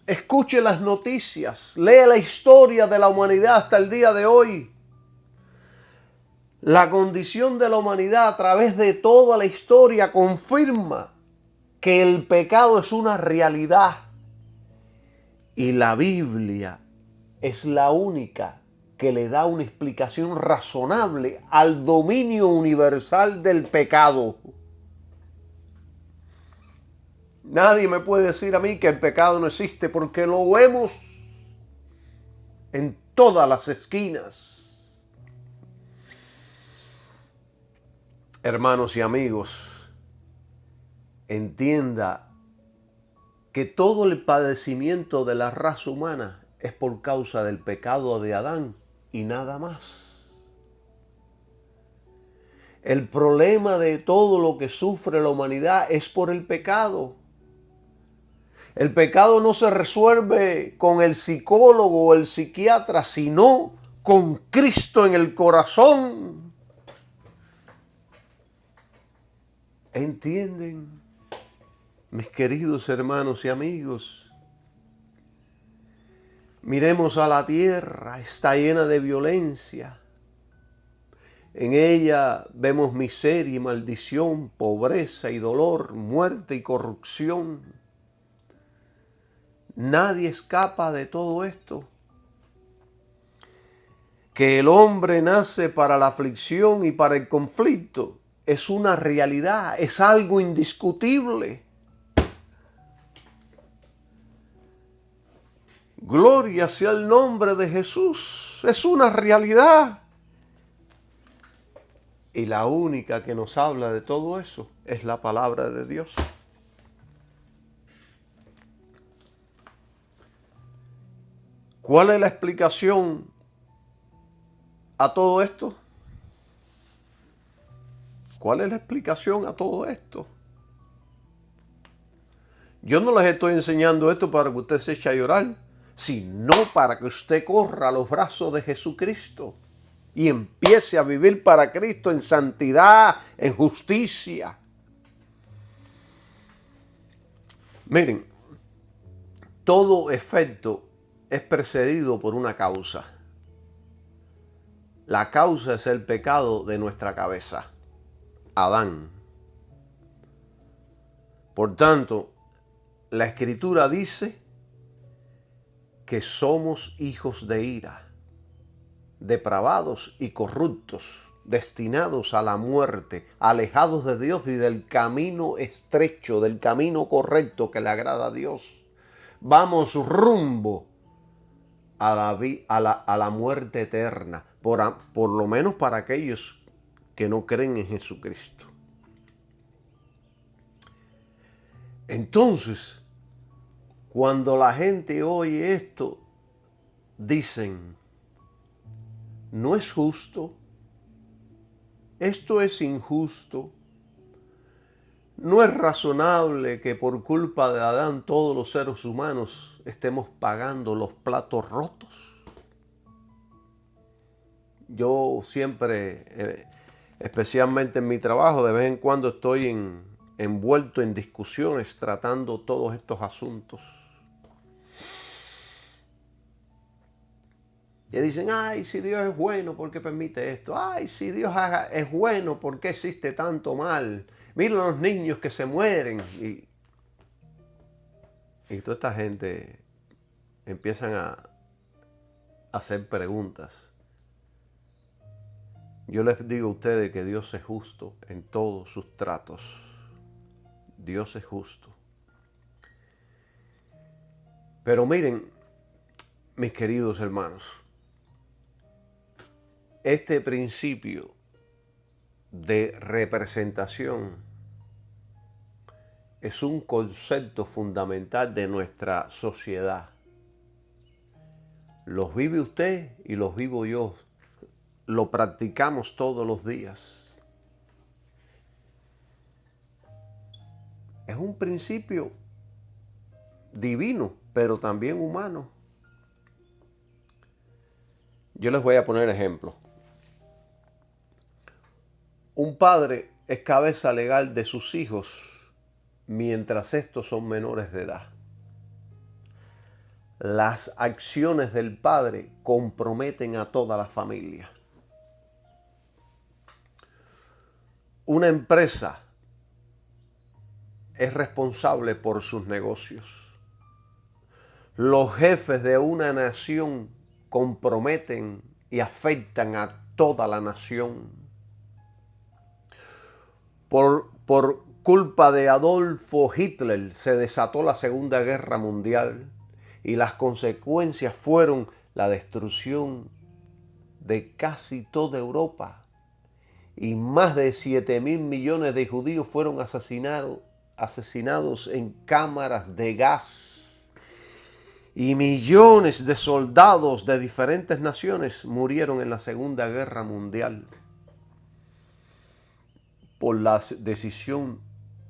Escuche las noticias. Lea la historia de la humanidad hasta el día de hoy. La condición de la humanidad a través de toda la historia confirma que el pecado es una realidad. Y la Biblia es la única que le da una explicación razonable al dominio universal del pecado. Nadie me puede decir a mí que el pecado no existe porque lo vemos en todas las esquinas. Hermanos y amigos, entienda que todo el padecimiento de la raza humana es por causa del pecado de Adán y nada más. El problema de todo lo que sufre la humanidad es por el pecado. El pecado no se resuelve con el psicólogo o el psiquiatra, sino con Cristo en el corazón. ¿Entienden, mis queridos hermanos y amigos? Miremos a la tierra, está llena de violencia. En ella vemos miseria y maldición, pobreza y dolor, muerte y corrupción. Nadie escapa de todo esto. Que el hombre nace para la aflicción y para el conflicto es una realidad, es algo indiscutible. Gloria sea el nombre de Jesús, es una realidad. Y la única que nos habla de todo eso es la palabra de Dios. ¿Cuál es la explicación a todo esto? ¿Cuál es la explicación a todo esto? Yo no les estoy enseñando esto para que usted se eche a llorar, sino para que usted corra a los brazos de Jesucristo. y empiece a vivir para Cristo en santidad, en justicia. Miren, todo efecto es precedido por una causa. La causa es el pecado de nuestra cabeza, Adán. Por tanto, la Escritura dice que somos hijos de ira, depravados y corruptos, destinados a la muerte, alejados de Dios y del camino estrecho, del camino correcto que le agrada a Dios. Vamos rumbo a la muerte eterna, por lo menos para aquellos que no creen en Jesucristo. Entonces, cuando la gente oye esto, dicen, no es justo, esto es injusto, no es razonable que por culpa de Adán todos los seres humanos estemos pagando los platos rotos. Yo siempre, especialmente en mi trabajo, de vez en cuando estoy envuelto en discusiones tratando todos estos asuntos. Y dicen, ay, si Dios es bueno, ¿por qué permite esto? Ay, si Dios es bueno, ¿por qué existe tanto mal? Miren los niños que se mueren. Y toda esta gente empiezan a hacer preguntas. Yo les digo a ustedes que Dios es justo en todos sus tratos. Dios es justo. Pero miren, mis queridos hermanos, este principio de representación es un concepto fundamental de nuestra sociedad. Los vive usted y los vivo yo. Lo practicamos todos los días. Es un principio divino, pero también humano. Yo les voy a poner ejemplo. Un padre es cabeza legal de sus hijos mientras estos son menores de edad. Las acciones del padre comprometen a toda la familia. Una empresa es responsable por sus negocios. Los jefes de una nación comprometen y afectan a toda la nación. Por culpa de Adolfo Hitler se desató la Segunda Guerra Mundial y las consecuencias fueron la destrucción de casi toda Europa. Y más de 7.000 millones de judíos fueron asesinados en cámaras de gas. Y millones de soldados de diferentes naciones murieron en la Segunda Guerra Mundial por la decisión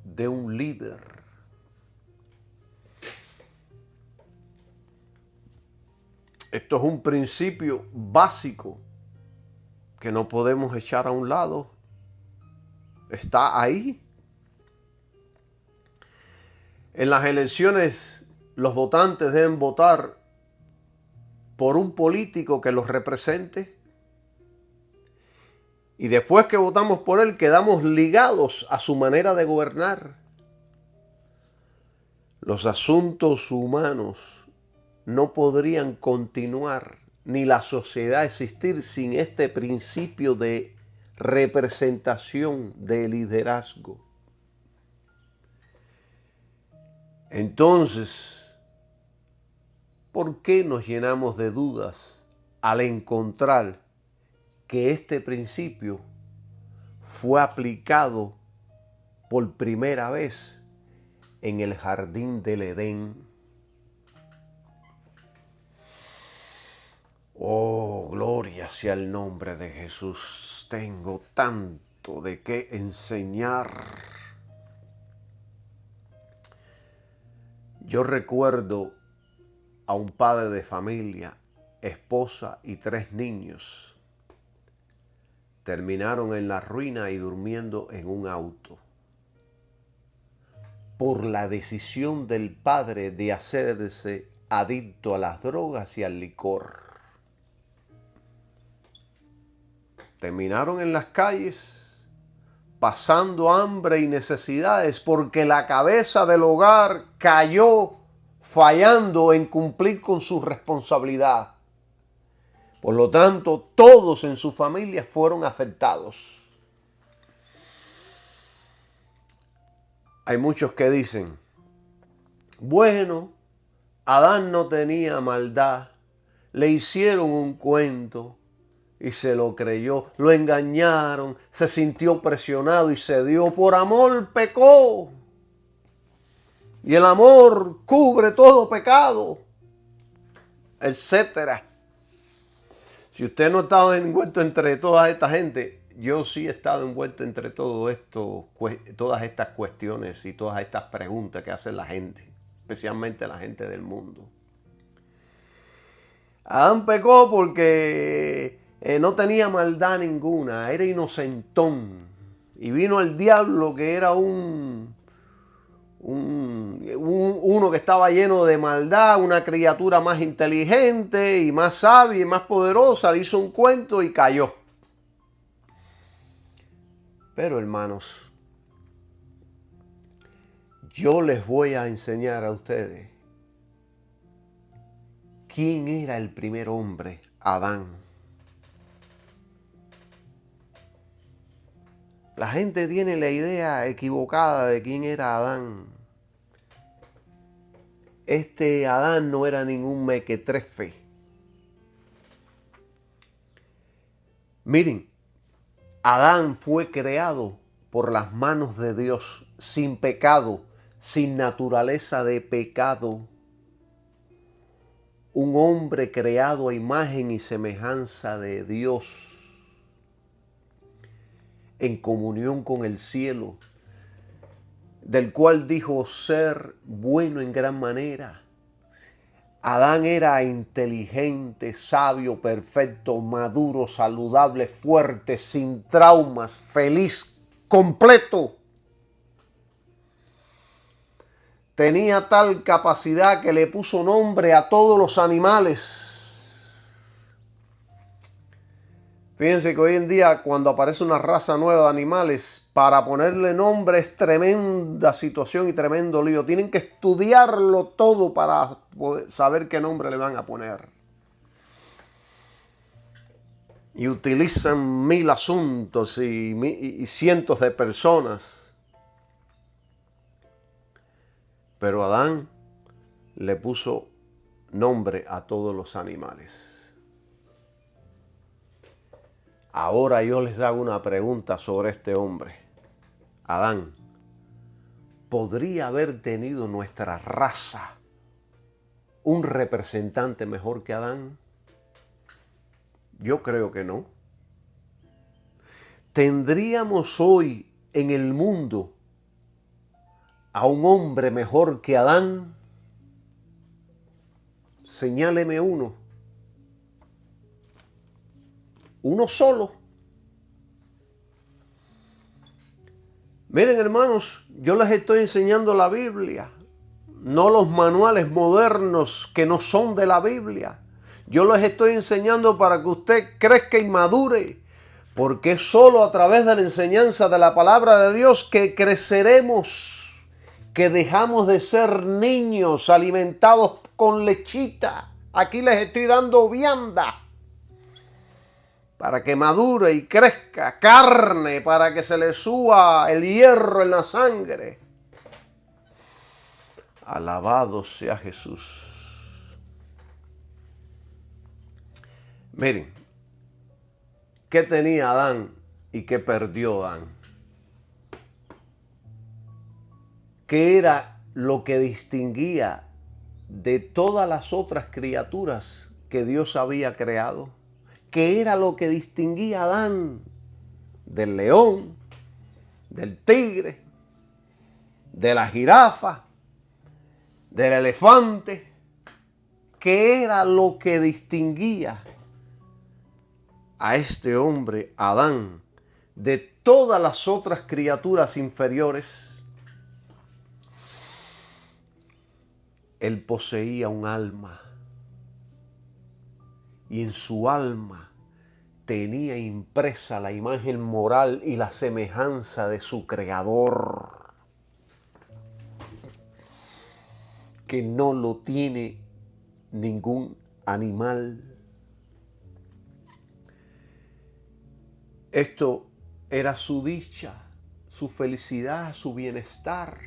de un líder. Esto es un principio básico que no podemos echar a un lado. Está ahí. En las elecciones, los votantes deben votar por un político que los represente. Y después que votamos por él, quedamos ligados a su manera de gobernar. Los asuntos humanos no podrían continuar, ni la sociedad existir sin este principio de representación, de liderazgo. Entonces, ¿por qué nos llenamos de dudas al encontrar que este principio fue aplicado por primera vez en el jardín del Edén? Oh, gloria sea el nombre de Jesús. Tengo tanto de qué enseñar. Yo recuerdo a un padre de familia, esposa y 3 niños. terminaron en la ruina y durmiendo en un auto. Por la decisión del padre de hacerse adicto a las drogas y al licor. Terminaron en las calles pasando hambre y necesidades porque la cabeza del hogar cayó fallando en cumplir con su responsabilidad. Por lo tanto, todos en su familia fueron afectados. Hay muchos que dicen, bueno, Adán no tenía maldad, le hicieron un cuento y se lo creyó, lo engañaron, se sintió presionado y cedió, por amor pecó. Y el amor cubre todo pecado, etcétera. Si usted no ha estado envuelto entre toda esta gente, yo sí he estado envuelto entre todo esto, todas estas cuestiones y todas estas preguntas que hace la gente, especialmente la gente del mundo. Adán pecó porque no tenía maldad ninguna, era inocentón. Y vino el diablo, que era uno que estaba lleno de maldad, una criatura más inteligente y más sabia y más poderosa, le hizo un cuento y cayó. Pero hermanos, yo les voy a enseñar a ustedes quién era el primer hombre, Adán. La gente tiene la idea equivocada de quién era Adán. Este Adán no era ningún mequetrefe. Miren, Adán fue creado por las manos de Dios, sin pecado, sin naturaleza de pecado. Un hombre creado a imagen y semejanza de Dios, en comunión con el cielo, del cual dijo ser bueno en gran manera. Adán era inteligente, sabio, perfecto, maduro, saludable, fuerte, sin traumas, feliz, completo. Tenía tal capacidad que le puso nombre a todos los animales. Fíjense que hoy en día, cuando aparece una raza nueva de animales, para ponerle nombre es tremenda situación y tremendo lío. Tienen que estudiarlo todo para poder saber qué nombre le van a poner. Y utilizan 1000 asuntos y cientos de personas. Pero Adán le puso nombre a todos los animales. Ahora yo les hago una pregunta sobre este hombre. Adán, ¿podría haber tenido nuestra raza un representante mejor que Adán? Yo creo que no. ¿Tendríamos hoy en el mundo a un hombre mejor que Adán? Señáleme uno. Uno solo. Miren, hermanos, yo les estoy enseñando la Biblia, no los manuales modernos que no son de la Biblia. Yo les estoy enseñando para que usted crezca y madure, porque es solo a través de la enseñanza de la palabra de Dios que creceremos, que dejamos de ser niños alimentados con lechita. Aquí les estoy dando vianda para que madure y crezca, carne para que se le suba el hierro en la sangre. Alabado sea Jesús. Miren, ¿qué tenía Adán y qué perdió Adán? ¿Qué era lo que distinguía de todas las otras criaturas que Dios había creado? ¿Qué era lo que distinguía a Adán del león, del tigre, de la jirafa, del elefante? ¿Qué era lo que distinguía a este hombre, Adán, de todas las otras criaturas inferiores, él poseía un alma. Y en su alma tenía impresa la imagen moral y la semejanza de su creador, que no lo tiene ningún animal. Esto era su dicha, su felicidad, su bienestar,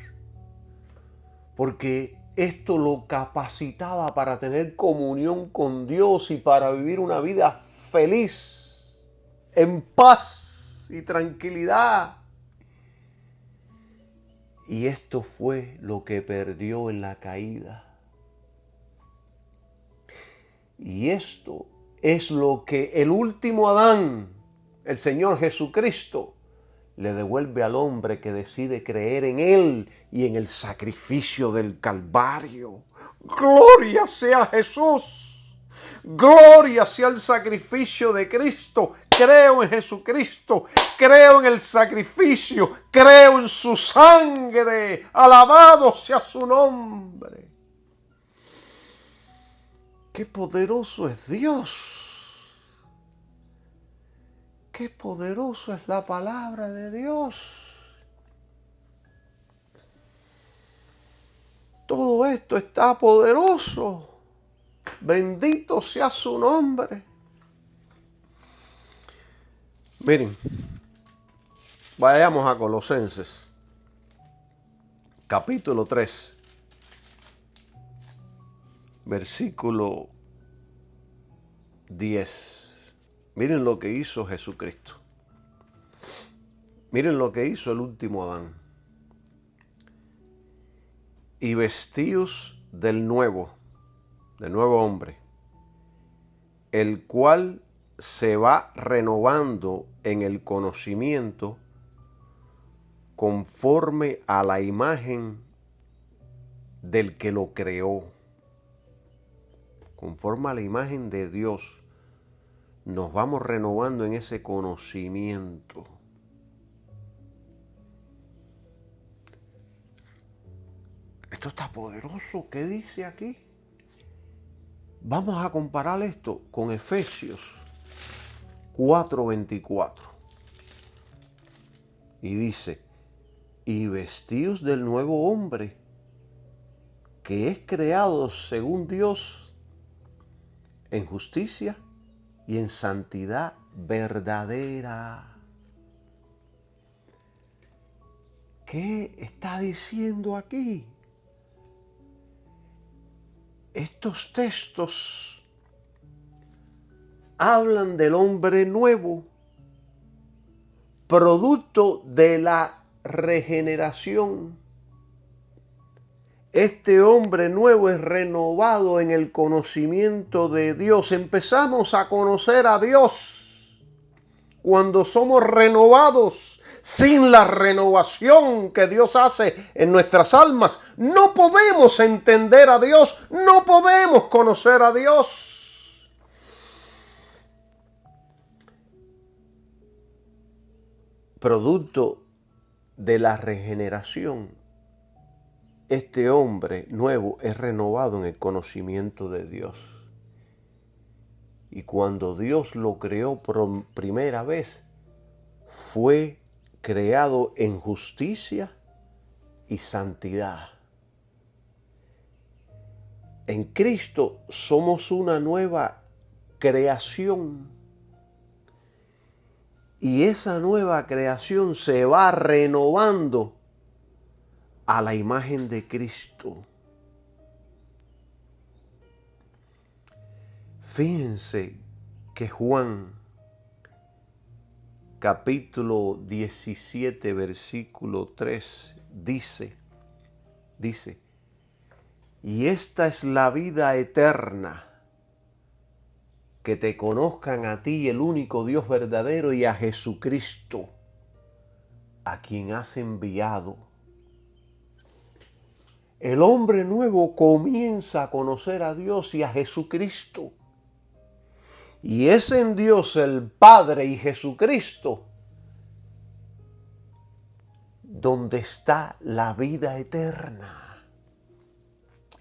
porque esto lo capacitaba para tener comunión con Dios y para vivir una vida feliz, en paz y tranquilidad. Y esto fue lo que perdió en la caída. Y esto es lo que el último Adán, el Señor Jesucristo, le devuelve al hombre que decide creer en Él y en el sacrificio del Calvario. ¡Gloria sea Jesús! ¡Gloria sea el sacrificio de Cristo! Creo en Jesucristo, creo en el sacrificio, creo en su sangre. ¡Alabado sea su nombre! ¡Qué poderoso es Dios! ¡Qué poderoso es la palabra de Dios! Todo esto está poderoso. Bendito sea su nombre. Miren, vayamos a Colosenses, capítulo 3, versículo 10. Miren lo que hizo Jesucristo. Miren lo que hizo el último Adán. Y vestíos del nuevo hombre, el cual se va renovando en el conocimiento conforme a la imagen del que lo creó. Conforme a la imagen de Dios, nos vamos renovando en ese conocimiento. Esto está poderoso. ¿Qué dice aquí? Vamos a comparar esto con Efesios 4:24. Y dice, y vestíos del nuevo hombre, que es creado según Dios en justicia y en santidad verdadera. ¿Qué está diciendo aquí? Estos textos hablan del hombre nuevo, producto de la regeneración. Este hombre nuevo es renovado en el conocimiento de Dios. Empezamos a conocer a Dios cuando somos renovados. Sin la renovación que Dios hace en nuestras almas, no podemos entender a Dios, no podemos conocer a Dios. Producto de la regeneración, este hombre nuevo es renovado en el conocimiento de Dios. Y cuando Dios lo creó por primera vez, fue creado en justicia y santidad. En Cristo somos una nueva creación. Y esa nueva creación se va renovando a la imagen de Cristo. Fíjense que Juan, capítulo 17, versículo 3, dice, y esta es la vida eterna, que te conozcan a ti, el único Dios verdadero, y a Jesucristo, a quien has enviado. El hombre nuevo comienza a conocer a Dios y a Jesucristo. Y es en Dios el Padre y Jesucristo donde está la vida eterna.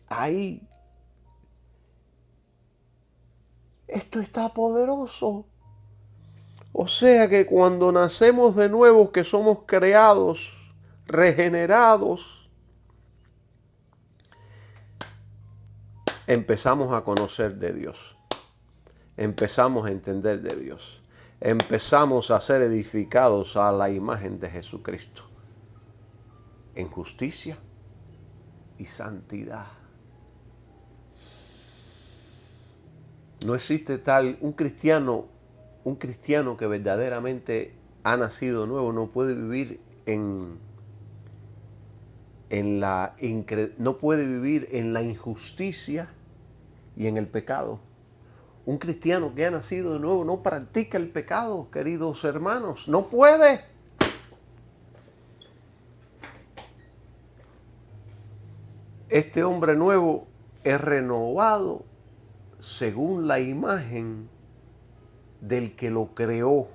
Ahí. Esto está poderoso. O sea que cuando nacemos de nuevo, que somos creados, regenerados, empezamos a conocer de Dios. Empezamos a entender de Dios. Empezamos a ser edificados a la imagen de Jesucristo. En justicia y santidad. No existe tal un cristiano que verdaderamente ha nacido de nuevo no puede vivir no puede vivir en la injusticia y en el pecado. Un cristiano que ha nacido de nuevo no practica el pecado, queridos hermanos, no puede. Este hombre nuevo es renovado según la imagen del que lo creó.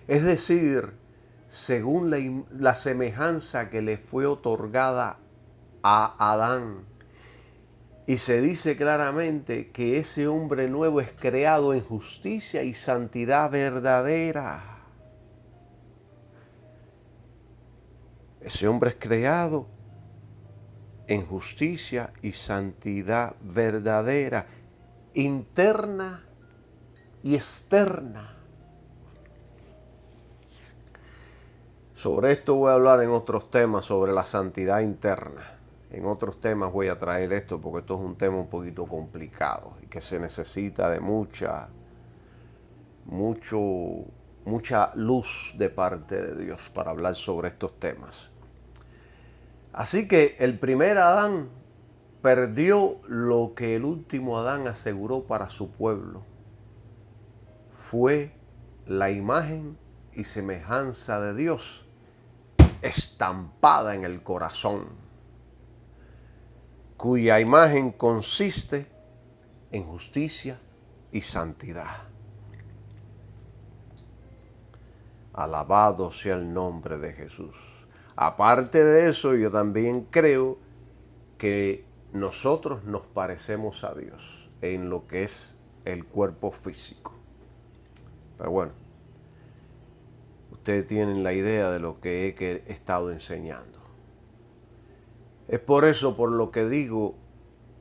Es decir, según la semejanza que le fue otorgada a Adán. Y se dice claramente que ese hombre nuevo es creado en justicia y santidad verdadera. Ese hombre es creado en justicia y santidad verdadera, interna y externa. Sobre esto voy a hablar en otros temas, sobre la santidad interna. En otros temas voy a traer esto porque esto es un tema un poquito complicado y que se necesita de mucha luz de parte de Dios para hablar sobre estos temas. Así que el primer Adán perdió lo que el último Adán aseguró para su pueblo. Fue la imagen y semejanza de Dios estampada en el corazón, cuya imagen consiste en justicia y santidad. Alabado sea el nombre de Jesús. Aparte de eso, yo también creo que nosotros nos parecemos a Dios en lo que es el cuerpo físico. Pero bueno, ustedes tienen la idea de lo que he estado enseñando. Es por eso por lo que digo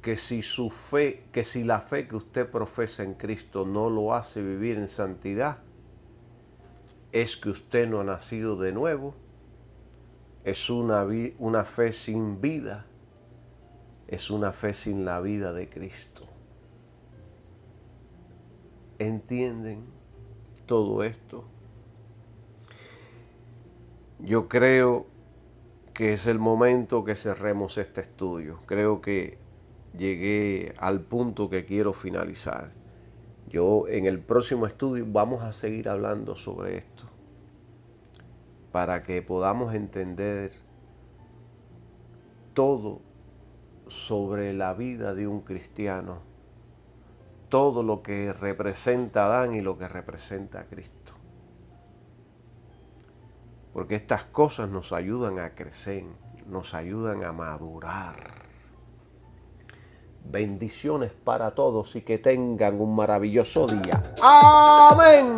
que si la fe que usted profesa en Cristo no lo hace vivir en santidad, es que usted no ha nacido de nuevo, es una fe sin vida, es una fe sin la vida de Cristo. ¿Entienden todo esto? Yo creo que es el momento que cerremos este estudio. Creo que llegué al punto que quiero finalizar. Yo en el próximo estudio vamos a seguir hablando sobre esto para que podamos entender todo sobre la vida de un cristiano, todo lo que representa a Adán y lo que representa a Cristo. Porque estas cosas nos ayudan a crecer, nos ayudan a madurar. Bendiciones para todos y que tengan un maravilloso día. ¡Amén!